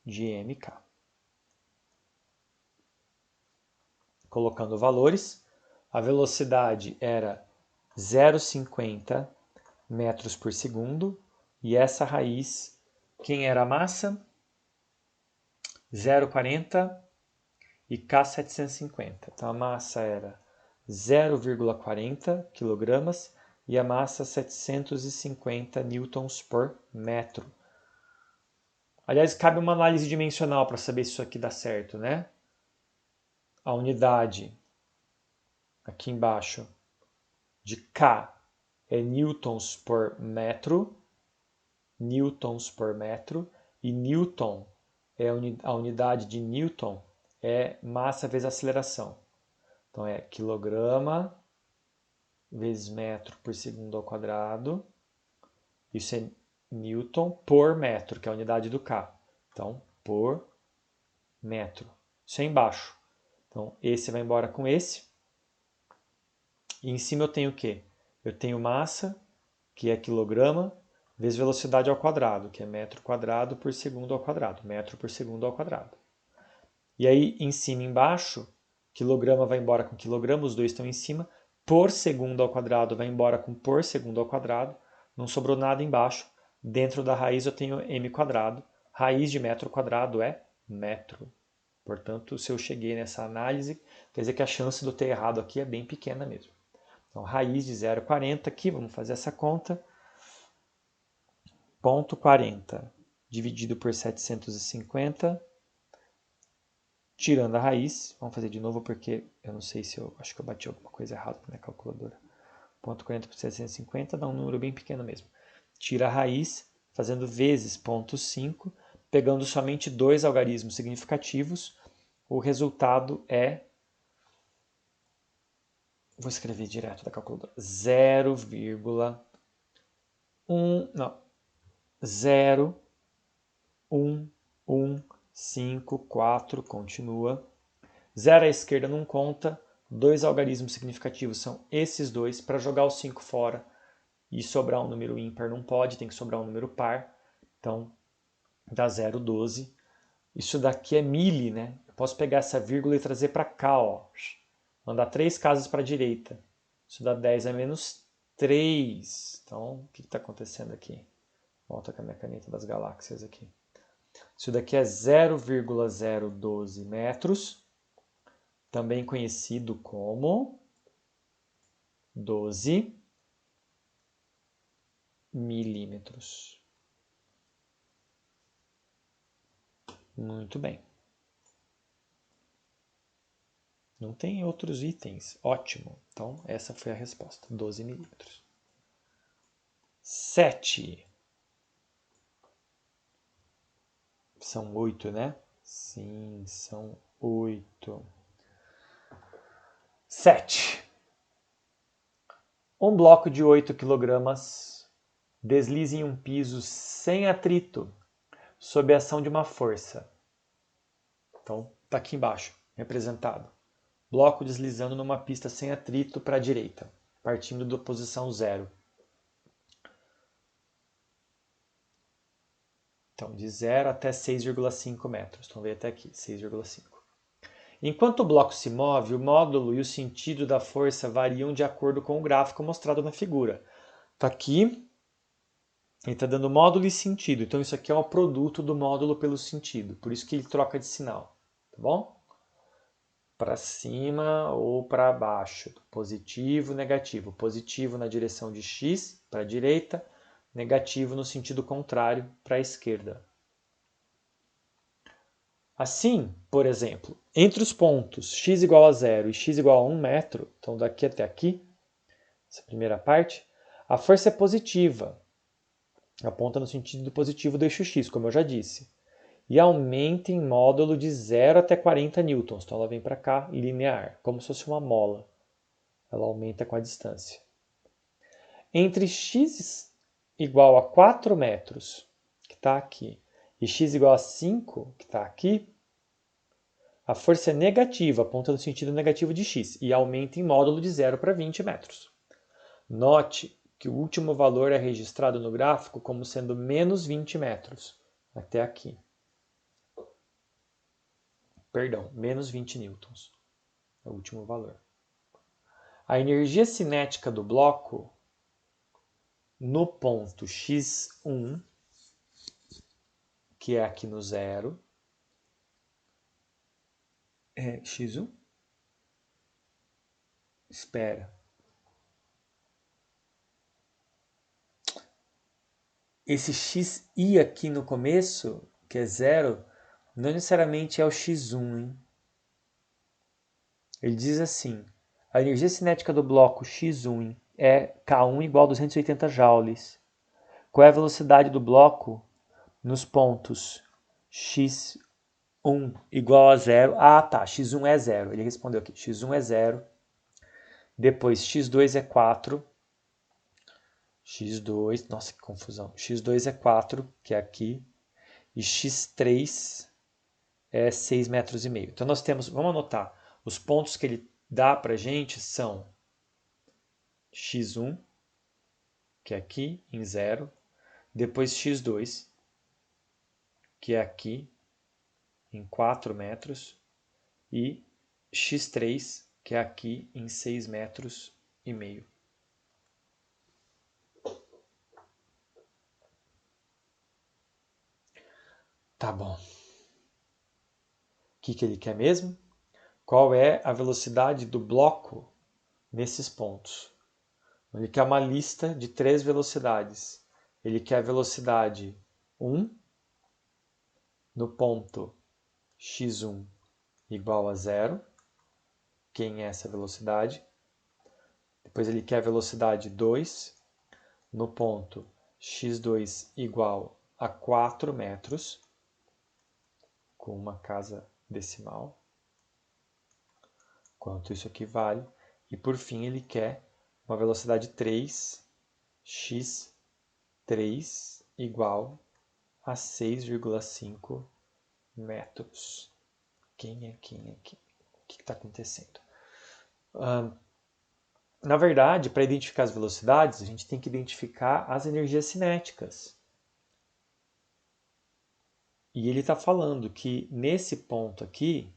de mk. Colocando valores, a velocidade era 0,50 metros por segundo, e essa raiz, quem era a massa? 0,40 e K750. Então a massa era 0,40 kg e a massa 750 newtons por metro. Aliás, cabe uma análise dimensional para saber se isso aqui dá certo, né? A unidade aqui embaixo de K é newtons por metro, e newton é a unidade de newton é massa vezes aceleração. Então é quilograma vezes metro por segundo ao quadrado. Isso é newton por metro, que é a unidade do K. Então, por metro. Isso é embaixo. Então, esse vai embora com esse. E em cima eu tenho o quê? Eu tenho massa, que é quilograma, vezes velocidade ao quadrado, que é metro quadrado por segundo ao quadrado. Metro por segundo ao quadrado. E aí, em cima e embaixo, quilograma vai embora com quilograma, os dois estão em cima. Por segundo ao quadrado vai embora com por segundo ao quadrado. Não sobrou nada embaixo. Dentro da raiz eu tenho m². Raiz de metro quadrado é metro. Portanto, se eu cheguei nessa análise, quer dizer que a chance de eu ter errado aqui é bem pequena mesmo. Então, raiz de 0,40 aqui, vamos fazer essa conta. 0,40 dividido por 750, tirando a raiz. Vamos fazer de novo porque eu não sei se eu acho que eu bati alguma coisa errada na minha calculadora. 0,40 por 750 dá um número bem pequeno mesmo. Tira a raiz, fazendo vezes 0,5, pegando somente dois algarismos significativos, o resultado é, vou escrever direto da calculadora, 0,115,4, continua. 0 à esquerda não conta, dois algarismos significativos são esses dois, para jogar os 5 fora e sobrar um número ímpar não pode, tem que sobrar um número par, então dá 0,12. Isso daqui é mili, né? Eu posso pegar essa vírgula e trazer para cá, ó. Mandar 3 casas para a direita. Isso dá 10 a menos 3. Então, o que está acontecendo aqui? Volta com a minha caneta das galáxias aqui. Isso daqui é 0,012 metros, também conhecido como 12 milímetros. Muito bem. Não tem outros itens. Ótimo. Então, essa foi a resposta. 12 milímetros. 7. São 8, né? Sim, são 8. 7. Um bloco de 8 kg desliza em um piso sem atrito, sob a ação de uma força. Então, está aqui embaixo, representado. Bloco deslizando numa pista sem atrito para a direita, partindo da posição 0. Então, de 0 até 6,5 metros. Então, veio até aqui, 6,5. Enquanto o bloco se move, o módulo e o sentido da força variam de acordo com o gráfico mostrado na figura. Está aqui, ele está dando módulo e sentido. Então, isso aqui é o produto do módulo pelo sentido. Por isso que ele troca de sinal. Tá bom? Para cima ou para baixo. Positivo, negativo. Positivo na direção de x, para a direita. Negativo no sentido contrário, para a esquerda. Assim, por exemplo, entre os pontos x igual a 0 e x igual a 1 metro, então daqui até aqui, essa primeira parte, a força é positiva. Aponta no sentido positivo do eixo x, como eu já disse. E aumenta em módulo de 0 até 40 newtons. Então ela vem para cá, linear, como se fosse uma mola. Ela aumenta com a distância. Entre x igual a 4 metros, que está aqui, e x igual a 5, que está aqui, a força é negativa, aponta no sentido negativo de x, e aumenta em módulo de 0 para 20 metros. Note que o último valor é registrado no gráfico como sendo menos 20 metros, até aqui. Perdão, menos 20 newtons, é o último valor. A energia cinética do bloco no ponto x1, que é aqui no 0, é x1? Espera. Esse xi aqui no começo, que é 0, não necessariamente é o x1, hein? Ele diz assim, a energia cinética do bloco x1 é K1 igual a 280 joules. Qual é a velocidade do bloco nos pontos x1 igual a 0? Ah, tá, x1 é 0. Ele respondeu aqui, x1 é 0. Depois x2 é 4. x2, nossa, que confusão. x2 é 4, que é aqui. E x3 é 6,5 metros. Então nós temos, vamos anotar, os pontos que ele dá para a gente são x1, que é aqui, em 0. Depois x2, que é aqui, em 4 metros. E x3, que é aqui, em 6,5 metros. Tá bom. O que ele quer mesmo? Qual é a velocidade do bloco nesses pontos? Ele quer uma lista de 3 velocidades. Ele quer a velocidade 1 no ponto x1 igual a 0. Quem é essa velocidade? Depois ele quer a velocidade 2 no ponto x2 igual a 4 metros, com uma casa decimal, quanto isso aqui vale. E por fim ele quer uma velocidade 3, x3 igual a 6,5 metros. Quem é quem? O que está acontecendo? Na verdade, para identificar as velocidades, a gente tem que identificar as energias cinéticas. E ele está falando que nesse ponto aqui,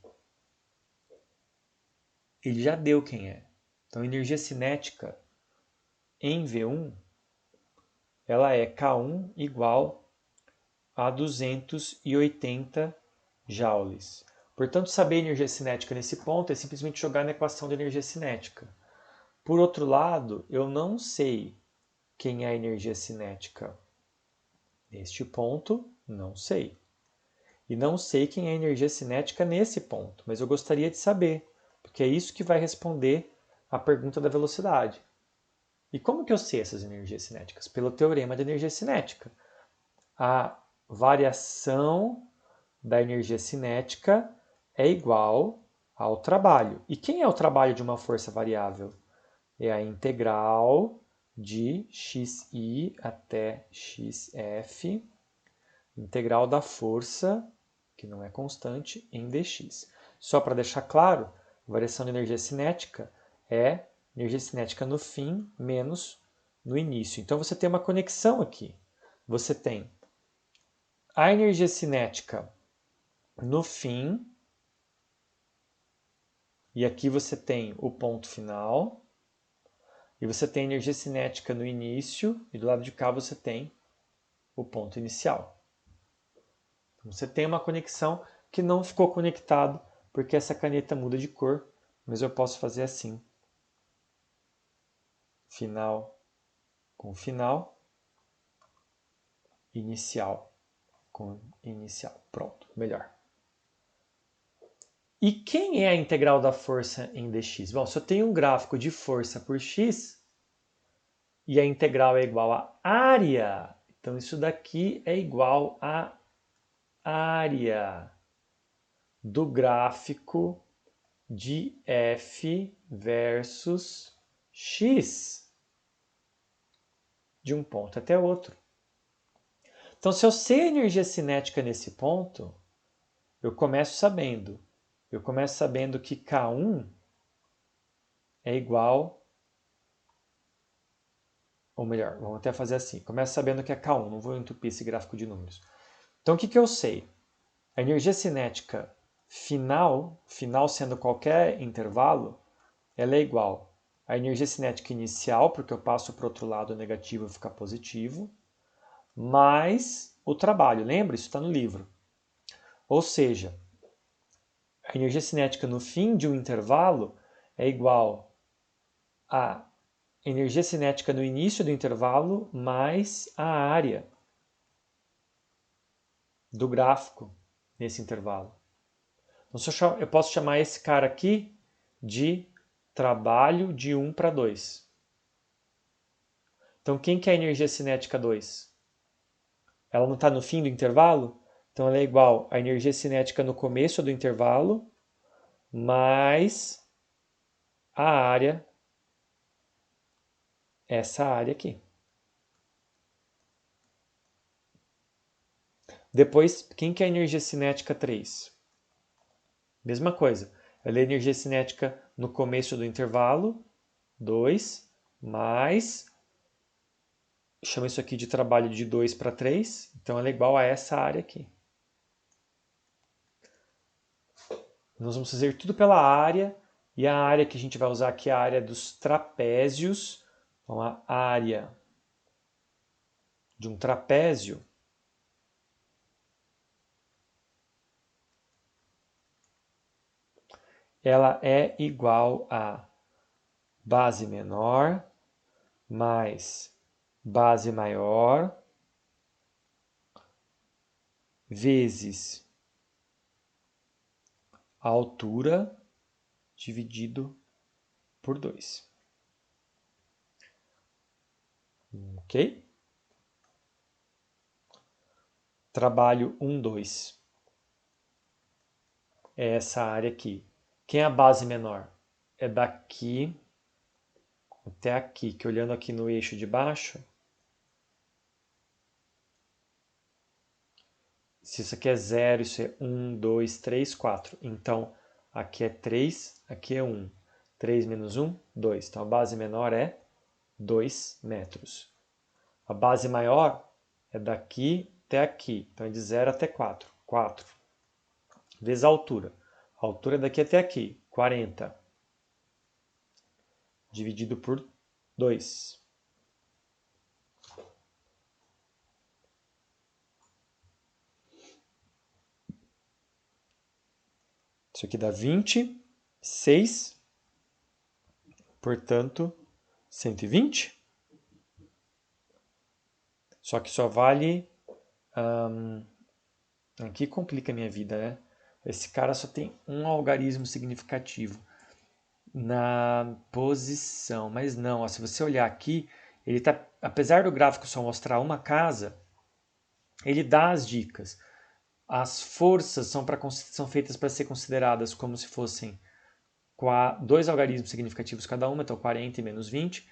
ele já deu quem é. Então, a energia cinética em V1, ela é K1 igual a 280 joules. Portanto, saber a energia cinética nesse ponto é simplesmente jogar na equação de energia cinética. Por outro lado, eu não sei quem é a energia cinética neste ponto, não sei. E não sei quem é a energia cinética nesse ponto, mas eu gostaria de saber, porque é isso que vai responder a pergunta da velocidade. E como que eu sei essas energias cinéticas? Pelo teorema de energia cinética. A variação da energia cinética é igual ao trabalho. E quem é o trabalho de uma força variável? É a integral de xi até xf, integral da força, que não é constante, em dx. Só para deixar claro, a variação de energia cinética é energia cinética no fim menos no início. Então você tem uma conexão aqui. Você tem a energia cinética no fim, e aqui você tem o ponto final, e você tem energia cinética no início, e do lado de cá você tem o ponto inicial. Então, você tem uma conexão que não ficou conectado, porque essa caneta muda de cor, mas eu posso fazer assim. Final com final, inicial com inicial. Pronto, melhor. E quem é a integral da força em dx? Bom, se eu tenho um gráfico de força por x, e a integral é igual a área, então isso daqui é igual a área do gráfico de f versus x, de um ponto até outro. Então, se eu sei a energia cinética nesse ponto, eu começo sabendo que K1 é igual, ou melhor, vamos até fazer assim, começo sabendo que é K1, não vou entupir esse gráfico de números. Então, o que eu sei? A energia cinética final sendo qualquer intervalo, ela é igual à energia cinética inicial, porque eu passo para o outro lado negativo e fica positivo, mais o trabalho. Lembra? Isso está no livro. Ou seja, a energia cinética no fim de um intervalo é igual à energia cinética no início do intervalo mais a área do gráfico nesse intervalo. Então, eu posso chamar esse cara aqui de trabalho de 1 para 2. Então, quem que é a energia cinética 2? Ela não está no fim do intervalo? Então, ela é igual à energia cinética no começo do intervalo mais a área, essa área aqui. Depois, quem que é a energia cinética 3? Mesma coisa. Ela é a energia cinética no começo do intervalo, 2, mais, chama isso aqui de trabalho de 2 para 3, então ela é igual a essa área aqui. Nós vamos fazer tudo pela área, e a área que a gente vai usar aqui é a área dos trapézios. Então, a área de um trapézio ela é igual a base menor mais base maior vezes a altura dividido por 2. Ok? Trabalho 1, 2. É essa área aqui. Quem é a base menor? É daqui até aqui, que olhando aqui no eixo de baixo, se isso aqui é 0, isso é 1, 2, 3, 4. Então, aqui é 3, aqui é 1. 3 menos 1, 2. Então, a base menor é 2 metros. A base maior é daqui até aqui. Então, é de 0 até 4. 4. Vezes a altura. A altura é daqui até aqui. 40. Dividido por 2. Isso aqui dá 26. Portanto, 120. Só que só vale... aqui complica a minha vida, né? Esse cara só tem um algarismo significativo na posição. Mas não, ó, se você olhar aqui, ele tá, apesar do gráfico só mostrar uma casa, ele dá as dicas. As forças são feitas para ser consideradas como se fossem 2 algarismos significativos cada uma, então 40 e menos 20,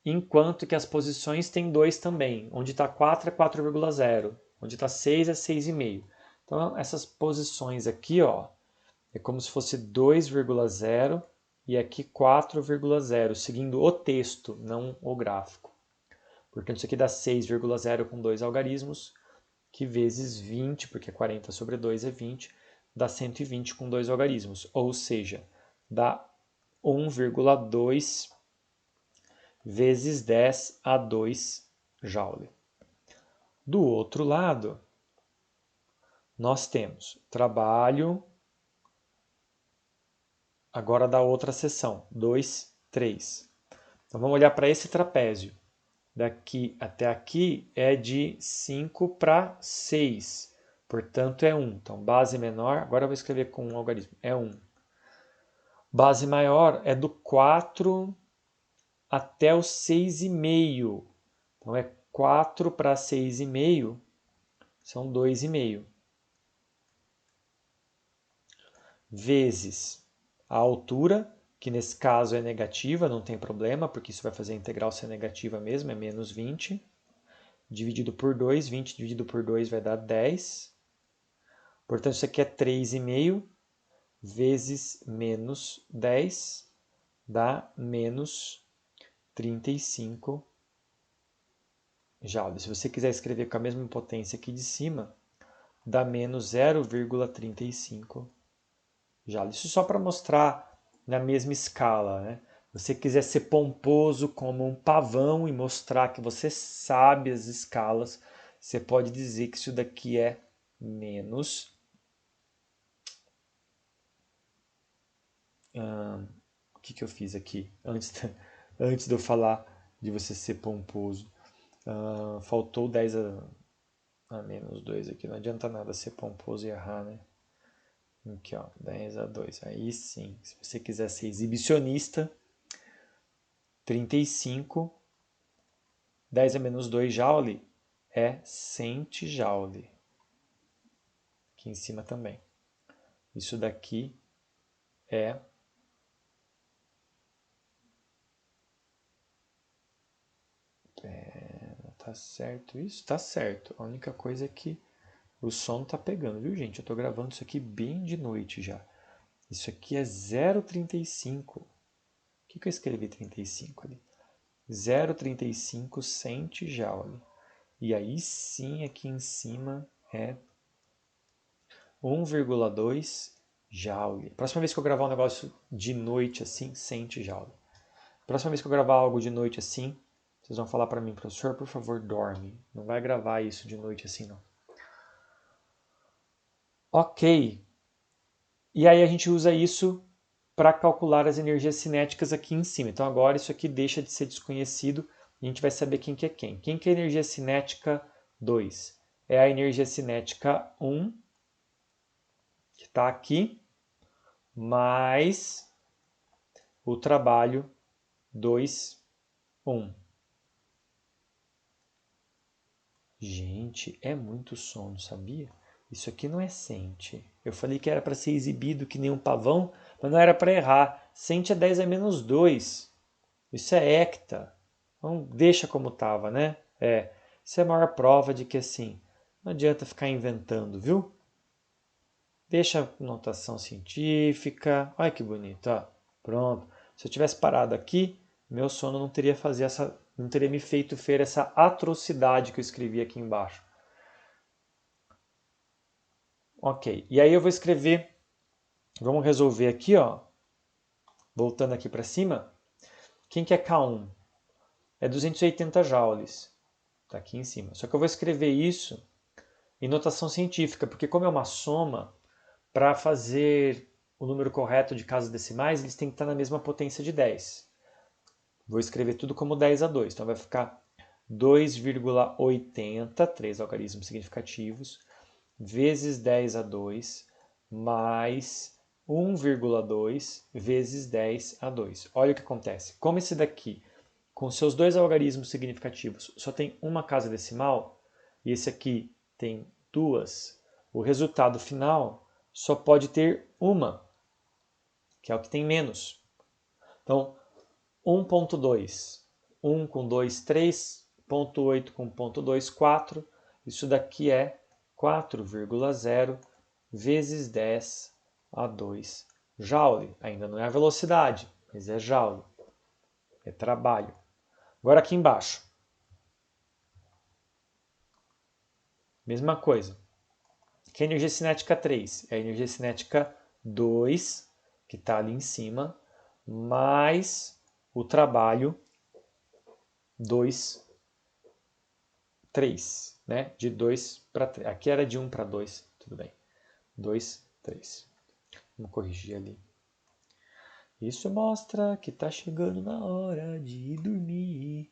enquanto que as posições têm 2 também. Onde está 4 é 4,0, onde está 6 é 6,5. Então essas posições aqui, ó, é como se fosse 2,0 e aqui 4,0, seguindo o texto, não o gráfico. Portanto, isso aqui dá 6,0 com 2 algarismos, que vezes 20, porque 40 sobre 2 é 20, dá 120 com 2 algarismos. Ou seja, dá 1,2 vezes 10 a 2 Joule. Do outro lado, nós temos trabalho, agora da outra seção, 2, 3. Então vamos olhar para esse trapézio. Daqui até aqui é de 5 para 6, portanto é 1. Então base menor, agora eu vou escrever com um algarismo, é 1. Base maior é do 4 até o 6,5. Então é 4 para 6,5, são 2,5. Vezes a altura, que nesse caso é negativa, não tem problema, porque isso vai fazer a integral ser negativa mesmo, é menos 20. Dividido por 2, 20 dividido por 2 vai dar 10. Portanto, isso aqui é 3,5 vezes menos 10, dá menos 35 joules. Se você quiser escrever com a mesma potência aqui de cima, dá menos 0,35 joules. Isso só para mostrar na mesma escala, né? Se você quiser ser pomposo como um pavão e mostrar que você sabe as escalas, você pode dizer que isso daqui é menos... o que eu fiz aqui? Antes de eu falar de você ser pomposo. Faltou 10 a menos 2 aqui. Não adianta nada ser pomposo e errar, né? Aqui, ó, 10 a 2. Aí sim, se você quiser ser exibicionista, 35, 10 a menos 2 joule é 100 joule. Aqui em cima também. Isso daqui é... Tá certo isso? Tá certo. A única coisa é que o som tá pegando, viu, gente? Eu tô gravando isso aqui bem de noite já. Isso aqui é 0,35. O que eu escrevi 35 ali? 0,35 cent joule. E aí sim, aqui em cima é 1,2 joule. Próxima vez que eu gravar um negócio de noite assim, cent joule. Próxima vez que eu gravar algo de noite assim, vocês vão falar para mim, professor, por favor, dorme. Não vai gravar isso de noite assim, não. Ok. E aí a gente usa isso para calcular as energias cinéticas aqui em cima. Então agora isso aqui deixa de ser desconhecido e a gente vai saber quem que é quem. Quem que é a energia cinética 2? É a energia cinética 1, que está aqui, mais o trabalho 2, 1. Gente, é muito sono, sabia? Isso aqui não é sente. Eu falei que era para ser exibido que nem um pavão, mas não era para errar. Sente é 10 a menos 2. Isso é hecta. Então deixa como estava, né? Isso é a maior prova de que assim, não adianta ficar inventando, viu? Deixa a notação científica. Olha que bonito, ó. Pronto. Se eu tivesse parado aqui, meu sono não teria me feito ver essa atrocidade que eu escrevi aqui embaixo. Ok. E aí eu vou escrever, vamos resolver aqui, ó. Voltando aqui para cima. Quem que é K1? É 280 joules. Está aqui em cima. Só que eu vou escrever isso em notação científica, porque como é uma soma, para fazer o número correto de casas decimais, eles têm que estar na mesma potência de 10. Vou escrever tudo como 10 a 2. Então vai ficar 2,80, 3 algarismos significativos, vezes 10 a 2, mais 1,2 vezes 10 a 2. Olha o que acontece. Como esse daqui, com seus dois algarismos significativos, só tem uma casa decimal, e esse aqui tem duas, o resultado final só pode ter uma, que é o que tem menos. Então, 1.2, 1 com 2, 3, 0.8 com 0.2, 4. Isso daqui é 4,0 vezes 10 a 2 joule. Ainda não é a velocidade, mas é joule. É trabalho. Agora aqui embaixo. Mesma coisa. Que é a energia cinética 3? É a energia cinética 2, que está ali em cima, mais o trabalho 2, 3, né? De 2 para 3. Aqui era de 1 para 2, tudo bem. 2, 3. Vamos corrigir ali. Isso mostra que está chegando na hora de dormir.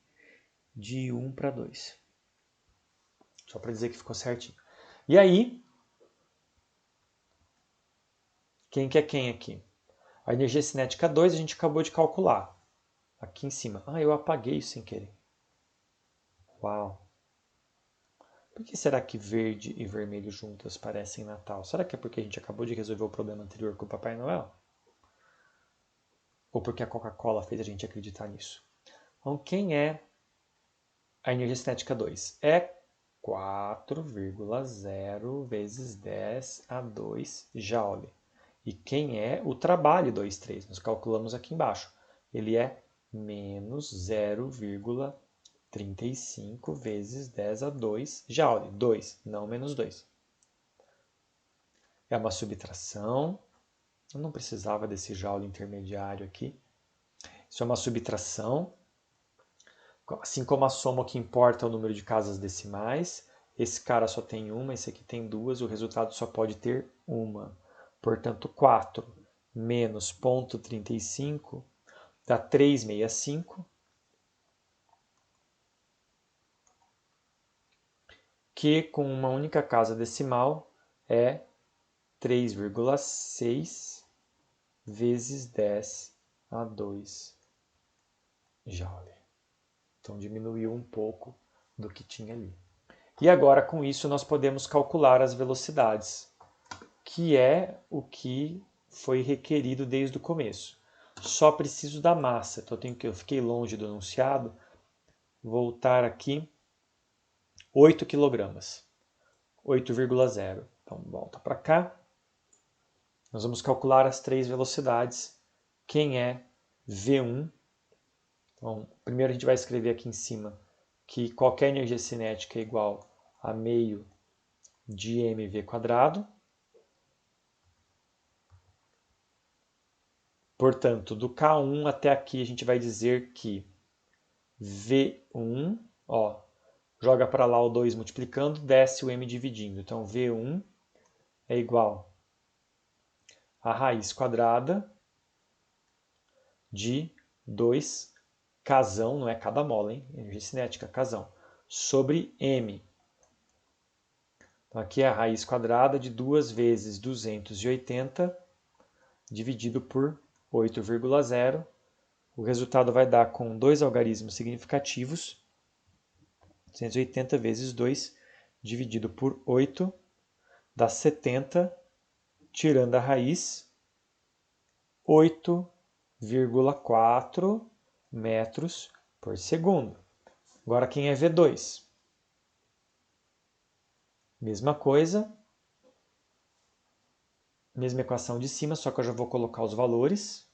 De 1 para 2. Só para dizer que ficou certinho. E aí, quem que é quem aqui? A energia cinética 2 a gente acabou de calcular. Aqui em cima. Ah, eu apaguei isso sem querer. Uau! Por que será que verde e vermelho juntas parecem Natal? Será que é porque a gente acabou de resolver o problema anterior com o Papai Noel? Ou porque a Coca-Cola fez a gente acreditar nisso? Então, quem é a energia cinética 2? É 4,0 vezes 10 a 2 joule. E quem é o trabalho 2,3? Nós calculamos aqui embaixo. Ele é menos 0,35 vezes 10 a 2 joule. 2, não menos 2. É uma subtração. Eu não precisava desse joule intermediário aqui. Isso é uma subtração. Assim como a soma, o que importa é o número de casas decimais. Esse cara só tem uma, esse aqui tem duas, o resultado só pode ter uma. Portanto, 4 menos 0,35 dá 365, que com uma única casa decimal é 3,6 vezes 10 a 2 joule. Então diminuiu um pouco do que tinha ali. E agora com isso nós podemos calcular as velocidades, que é o que foi requerido desde o começo. Só preciso da massa, então eu fiquei longe do enunciado, voltar aqui, 8 kg, 8,0. Então volta para cá, nós vamos calcular as três velocidades, quem é V1. Então, primeiro a gente vai escrever aqui em cima que qualquer energia cinética é igual a meio de mv². Portanto, do K1 até aqui a gente vai dizer que V1, ó, joga para lá o 2 multiplicando, desce o m dividindo. Então, V1 é igual a raiz quadrada de 2 casão, não é cada mola, hein? Energia cinética, casão, sobre m. Então aqui é a raiz quadrada de 2 vezes 280 dividido por 8,0. O resultado vai dar com dois algarismos significativos. 280 vezes 2 dividido por 8 dá 70, tirando a raiz, 8,4 metros por segundo. Agora quem é V2? Mesma coisa, mesma equação de cima, só que eu já vou colocar os valores.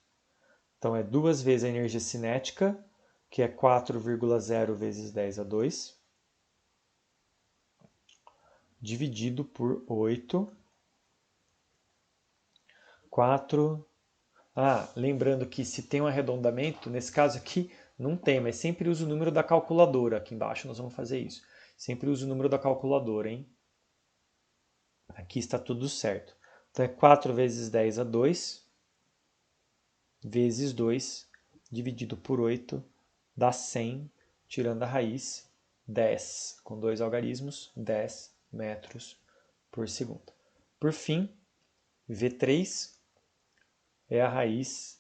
Então é 2 vezes a energia cinética, que é 4,0 vezes 10 a 2, dividido por 8. 4. Lembrando que se tem um arredondamento, nesse caso aqui não tem, mas sempre usa o número da calculadora. Aqui embaixo nós vamos fazer isso. Sempre usa o número da calculadora, hein? Aqui está tudo certo. Então é 4 vezes 10 a 2, vezes 2, dividido por 8, dá 100, tirando a raiz, 10. Com dois algarismos, 10 metros por segundo. Por fim, V3 é a raiz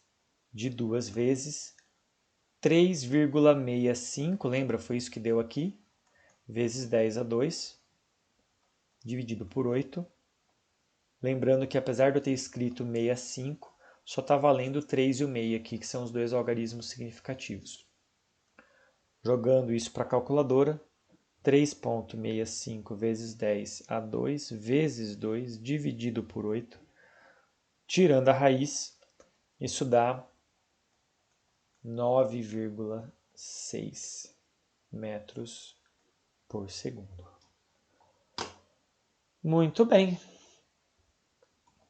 de 2 vezes 3,65, lembra? Foi isso que deu aqui, vezes 10 a 2, dividido por 8. Lembrando que apesar de eu ter escrito 65, só está valendo 3 e o meio aqui, que são os dois algarismos significativos. Jogando isso para a calculadora, 3,65 vezes 10 a 2 vezes 2 dividido por 8, tirando a raiz, isso dá 9,6 metros por segundo. Muito bem.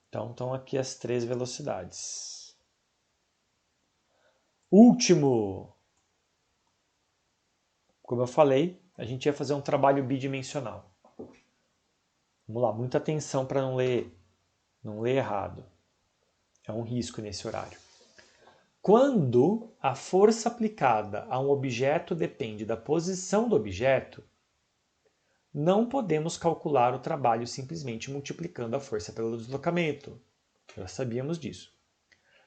Então estão aqui as três velocidades. Último! Como eu falei, a gente ia fazer um trabalho bidimensional. Vamos lá, muita atenção para não ler errado. É um risco nesse horário. Quando a força aplicada a um objeto depende da posição do objeto, não podemos calcular o trabalho simplesmente multiplicando a força pelo deslocamento. Já sabíamos disso.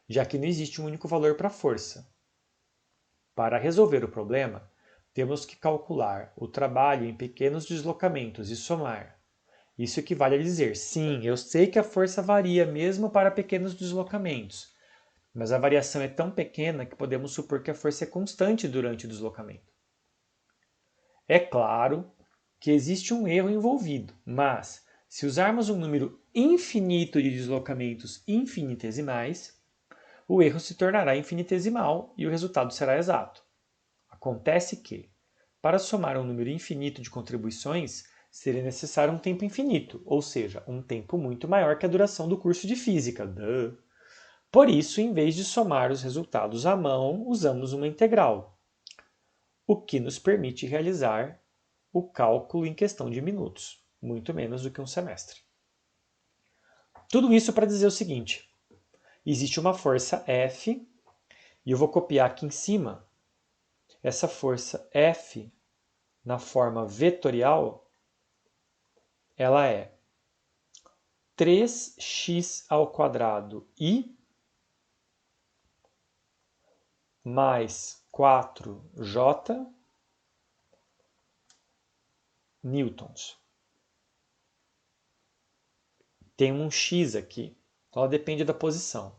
Já que não existe um único valor para a força. Para resolver o problema, temos que calcular o trabalho em pequenos deslocamentos e somar. Isso equivale a dizer, sim, eu sei que a força varia mesmo para pequenos deslocamentos, mas a variação é tão pequena que podemos supor que a força é constante durante o deslocamento. É claro que existe um erro envolvido, mas se usarmos um número infinito de deslocamentos infinitesimais, o erro se tornará infinitesimal e o resultado será exato. Acontece que, para somar um número infinito de contribuições, seria necessário um tempo infinito, ou seja, um tempo muito maior que a duração do curso de física. Duh. Por isso, em vez de somar os resultados à mão, usamos uma integral, o que nos permite realizar o cálculo em questão de minutos, muito menos do que um semestre. Tudo isso para dizer o seguinte: existe uma força F, e eu vou copiar aqui em cima. Essa força F, na forma vetorial, ela é 3x ao quadrado i mais 4j newtons. Tem um x aqui, então ela depende da posição.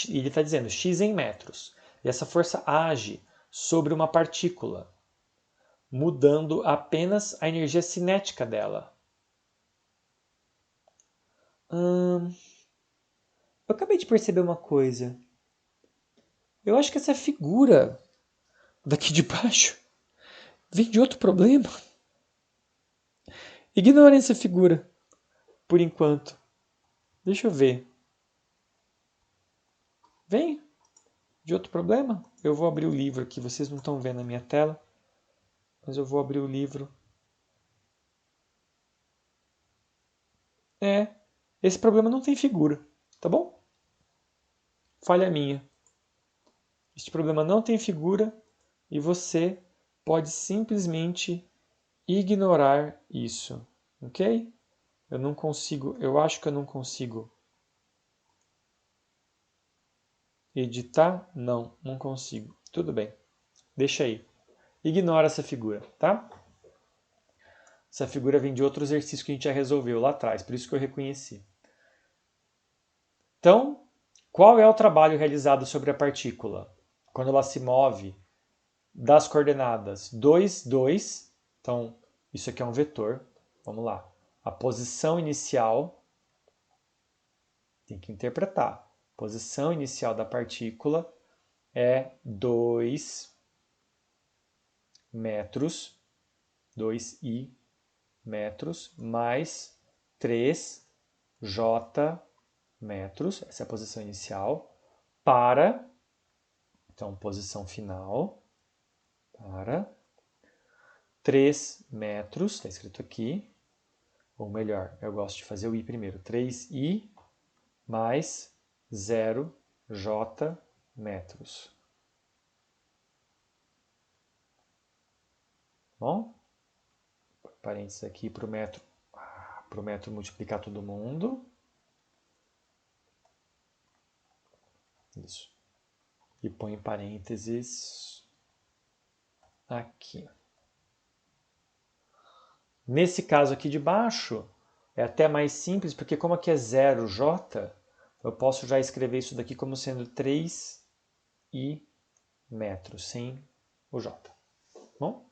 Ele está dizendo x em metros. E essa força age sobre uma partícula, mudando apenas a energia cinética dela. Eu acabei de perceber uma coisa. Eu acho que essa figura daqui de baixo vem de outro problema. Ignorem essa figura, por enquanto. Deixa eu ver. Vem de outro problema? Eu vou abrir o livro aqui, vocês não estão vendo a minha tela, mas eu vou abrir o livro. Esse problema não tem figura, tá bom? Falha minha. Este problema não tem figura e você pode simplesmente ignorar isso, ok? Eu acho que eu não consigo editar? Não consigo. Tudo bem, deixa aí. Ignora essa figura, tá? Essa figura vem de outro exercício que a gente já resolveu lá atrás, por isso que eu reconheci. Então, qual é o trabalho realizado sobre a partícula? Quando ela se move das coordenadas 2, 2, então isso aqui é um vetor, vamos lá. A posição inicial, tem que interpretar. A posição inicial da partícula é 2 metros, 2i metros, mais 3j metros, essa é a posição inicial, para, então, posição final, para 3 metros, está escrito aqui, ou melhor, eu gosto de fazer o i primeiro, 3i mais 0j metros. Bom? Parênteses aqui para o metro multiplicar todo mundo. Isso. E põe em parênteses aqui. Nesse caso aqui de baixo, é até mais simples, porque como aqui é 0j, eu posso já escrever isso daqui como sendo 3i metros, sem o j. Bom?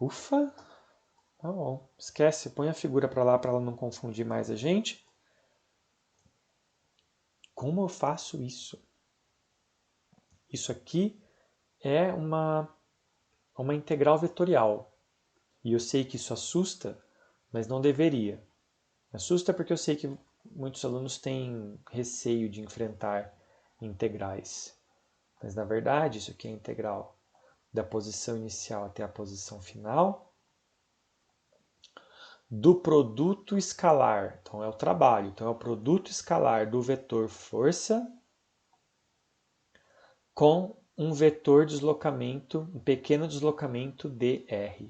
Ufa! Tá bom. Esquece, põe a figura para lá para ela não confundir mais a gente. Como eu faço isso? Isso aqui é uma integral vetorial. E eu sei que isso assusta, mas não deveria. Assusta porque eu sei que muitos alunos têm receio de enfrentar integrais. Mas na verdade isso aqui é a integral da posição inicial até a posição final do produto escalar. Então é o trabalho. Então é o produto escalar do vetor força com um vetor deslocamento, um pequeno deslocamento dr.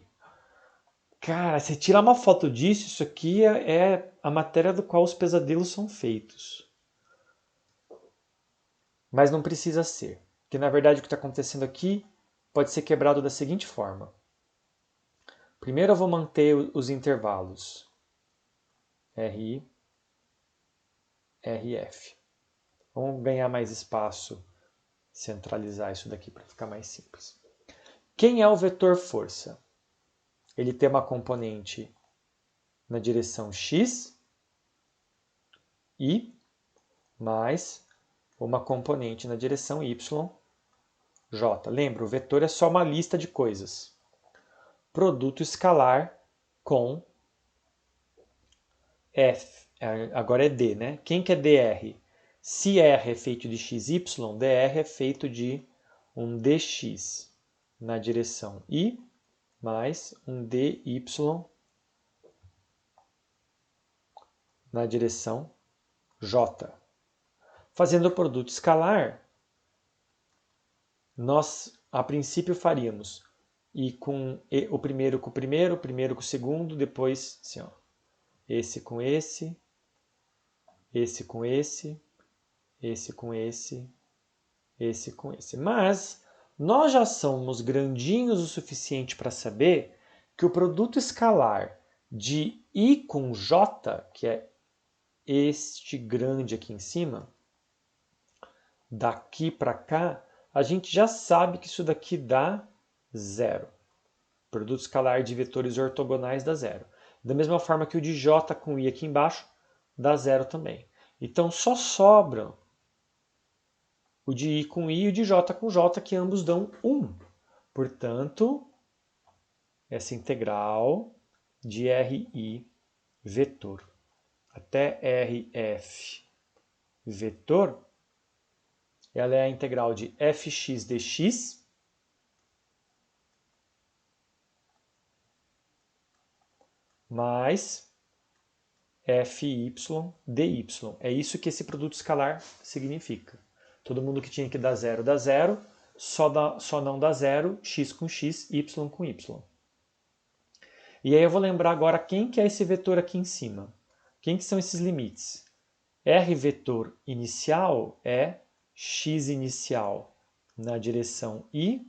Cara, se tirar uma foto disso, isso aqui é a matéria do qual os pesadelos são feitos. Mas não precisa ser. Porque na verdade o que está acontecendo aqui pode ser quebrado da seguinte forma. Primeiro eu vou manter os intervalos RI, RF. Vamos ganhar mais espaço, centralizar isso daqui para ficar mais simples. Quem é o vetor força? Ele tem uma componente na direção x e mais uma componente na direção y, j. Lembra, o vetor é só uma lista de coisas. Produto escalar com f, agora é d, né? Quem que é dr? Se r é feito de xy, dr é feito de um dx na direção y mais um dy na direção j. Fazendo o produto escalar, nós a princípio faríamos o primeiro com o primeiro com o segundo, depois assim, ó, esse com esse com esse com esse com esse. Mas nós já somos grandinhos o suficiente para saber que o produto escalar de i com j, que é este grande aqui em cima, daqui para cá, a gente já sabe que isso daqui dá zero. Produto escalar de vetores ortogonais dá zero. Da mesma forma que o de j com i aqui embaixo dá zero também. Então só sobram o de i com i e o de j com j, que ambos dão 1. Portanto, essa integral de RI vetor até RF vetor, ela é a integral de fx dx mais fy dy. É isso que esse produto escalar significa. Todo mundo que tinha que dar zero dá zero, só não dá zero x com x, y com y. E aí eu vou lembrar agora quem que é esse vetor aqui em cima. Quem que são esses limites? R vetor inicial é x inicial na direção i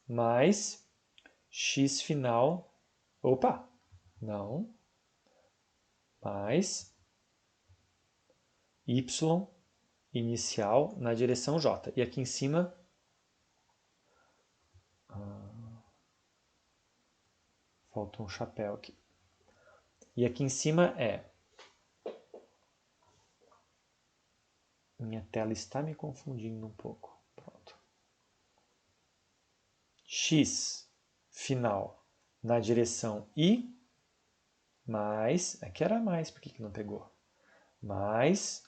mais x final, mais y inicial na direção j. E aqui em cima, faltou um chapéu aqui. E aqui em cima é, minha tela está me confundindo um pouco. Pronto. X final na direção i mais, aqui era mais, por que não pegou? Mais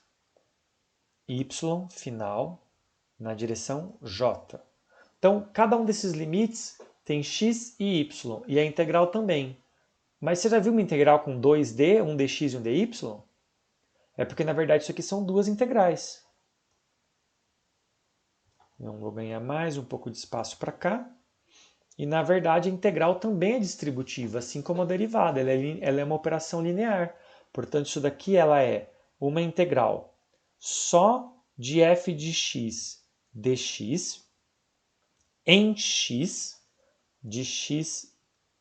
y final na direção j. Então, cada um desses limites tem x e y, e a integral também. Mas você já viu uma integral com 2d, um dx e um dy? É porque, na verdade, isso aqui são duas integrais. Então, vou ganhar mais um pouco de espaço para cá. E, na verdade, a integral também é distributiva, assim como a derivada. Ela é uma operação linear. Portanto, isso daqui ela é uma integral só de f de x dx em x, de x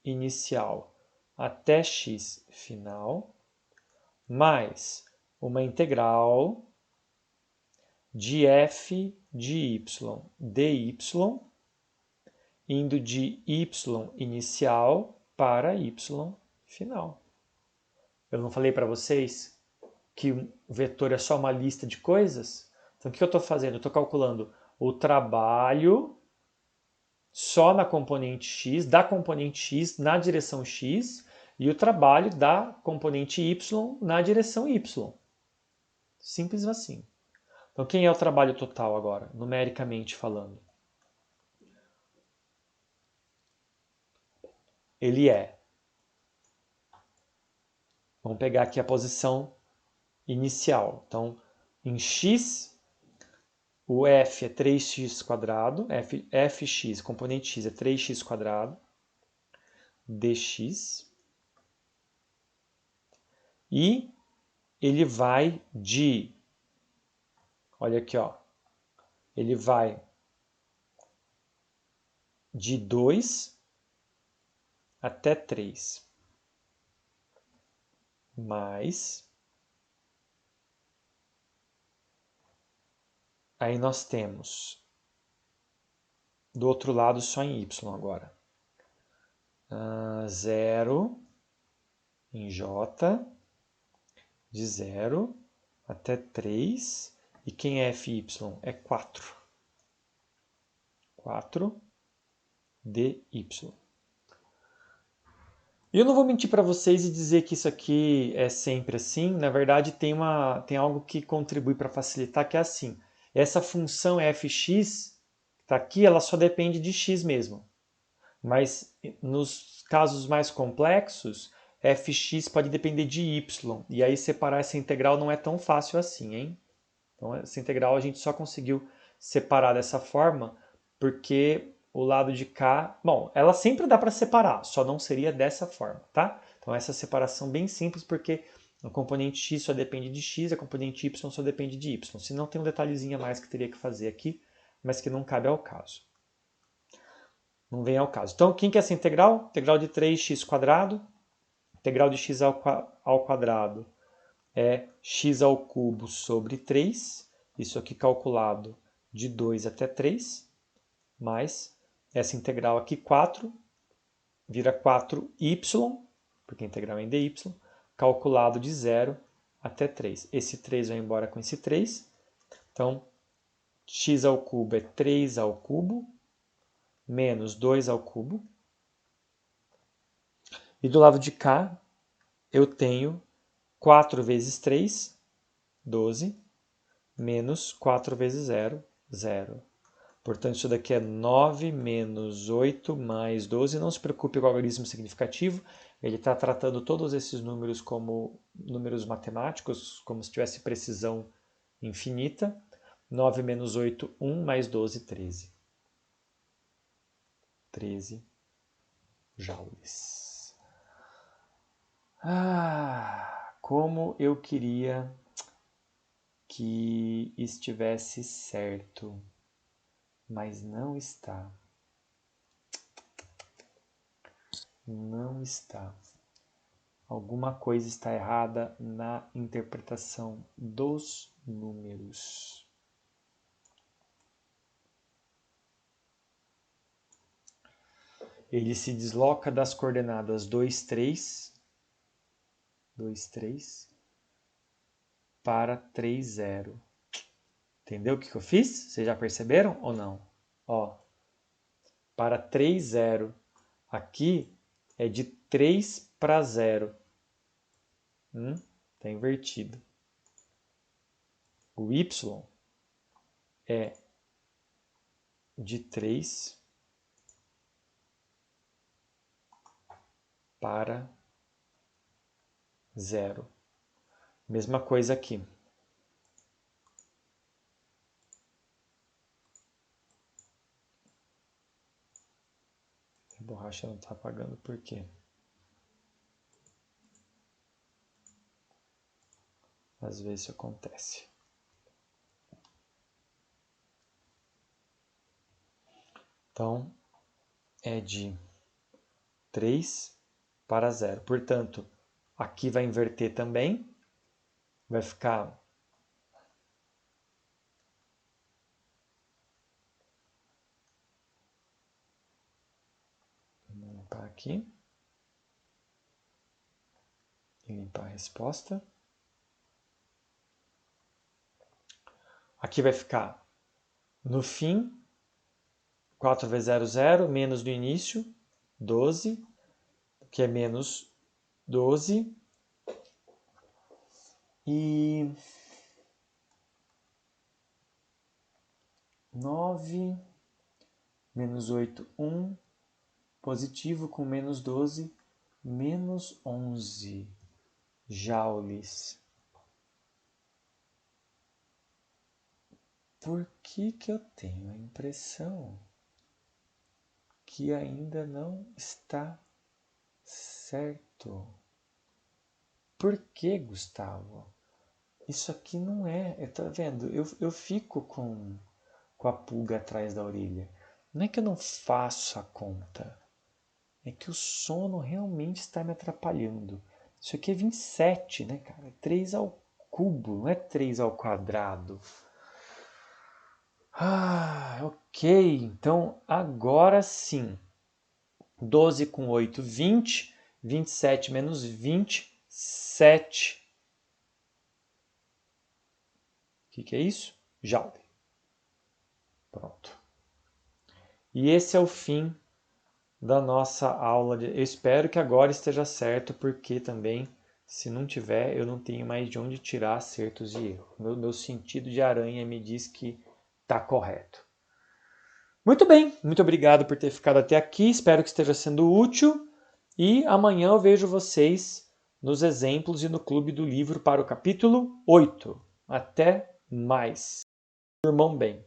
inicial até x final, mais uma integral de f de y dy, indo de y inicial para y final. Eu não falei para vocês que o vetor é só uma lista de coisas? Então, o que eu estou fazendo? Eu estou calculando o trabalho só na componente x, da componente x na direção x, e o trabalho da componente y na direção y. Simples assim. Então, quem é o trabalho total agora, numericamente falando? Ele é. Vamos pegar aqui a posição inicial. Então, em x, o f é 3x², fx, componente x é 3x², dx, e ele vai de, olha aqui, ó, ele vai de 2 até 3, mais, aí nós temos do outro lado só em y agora, 0 em j, de 0 até 3, e quem é fy? É 4. 4 dy. E eu não vou mentir para vocês e dizer que isso aqui é sempre assim. Na verdade, tem algo que contribui para facilitar, que é assim. Essa função fx, que está aqui, ela só depende de x mesmo. Mas nos casos mais complexos, fx pode depender de y. E aí separar essa integral não é tão fácil assim, hein? Então essa integral a gente só conseguiu separar dessa forma porque o lado de cá... Bom, ela sempre dá para separar, só não seria dessa forma, tá? Então essa separação bem simples porque a componente x só depende de x, a componente y só depende de y. Se não, tem um detalhezinho a mais que teria que fazer aqui, mas que não cabe ao caso. Não vem ao caso. Então, quem que é essa integral? Integral de 3x², integral de x ao quadrado é x ao cubo sobre 3, isso aqui calculado de 2 até 3, mais essa integral aqui, 4, vira 4y, porque a integral é em dy, calculado de 0 até 3. Esse 3 vai embora com esse 3, então x ao cubo é 3 ao cubo, menos 2 ao cubo. E do lado de cá, eu tenho 4 vezes 3, 12, menos 4 vezes 0, 0. Portanto, isso daqui é 9 menos 8 mais 12. Não se preocupe com o algarismo significativo, ele está tratando todos esses números como números matemáticos, como se tivesse precisão infinita. 9 menos 8, 1, mais 12, 13. 13 joules. Como eu queria que estivesse certo, mas não está. Não está. Alguma coisa está errada na interpretação dos números. Ele se desloca das coordenadas 2, 3 para 3, 0. Entendeu o que eu fiz? Vocês já perceberam ou não? Ó, para 3, 0. Aqui é de 3 para 0. Está invertido. O y é de 3 para 0. Mesma coisa aqui. A borracha não está apagando por quê? Às vezes isso acontece. Então, é de 3 para 0. Portanto, aqui vai inverter também. Vai ficar... Vou limpar aqui. E limpar a resposta. Aqui vai ficar no fim, 4 vezes 0, 0, menos do início, 12, que é menos 12. E 9, menos 8, 1, positivo com menos 12, menos 11 joules. Por que eu tenho a impressão que ainda não está certo? Por que, Gustavo? Isso aqui não é... Tá vendo? Eu fico com a pulga atrás da orelha. Não é que eu não faço a conta. É que o sono realmente está me atrapalhando. Isso aqui é 27, né, cara? É 3 ao cubo, não é 3 ao quadrado. Ok. Então, agora sim. 12 com 8, 20. 27 menos 20, 7. O que é isso? Joule. Pronto. E esse é o fim da nossa aula. Eu espero que agora esteja certo, porque também, se não tiver, eu não tenho mais de onde tirar acertos e erros. Meu sentido de aranha me diz que está correto. Muito bem, muito obrigado por ter ficado até aqui. Espero que esteja sendo útil. E amanhã eu vejo vocês nos exemplos e no Clube do Livro para o capítulo 8. Até mais. Durmam bem.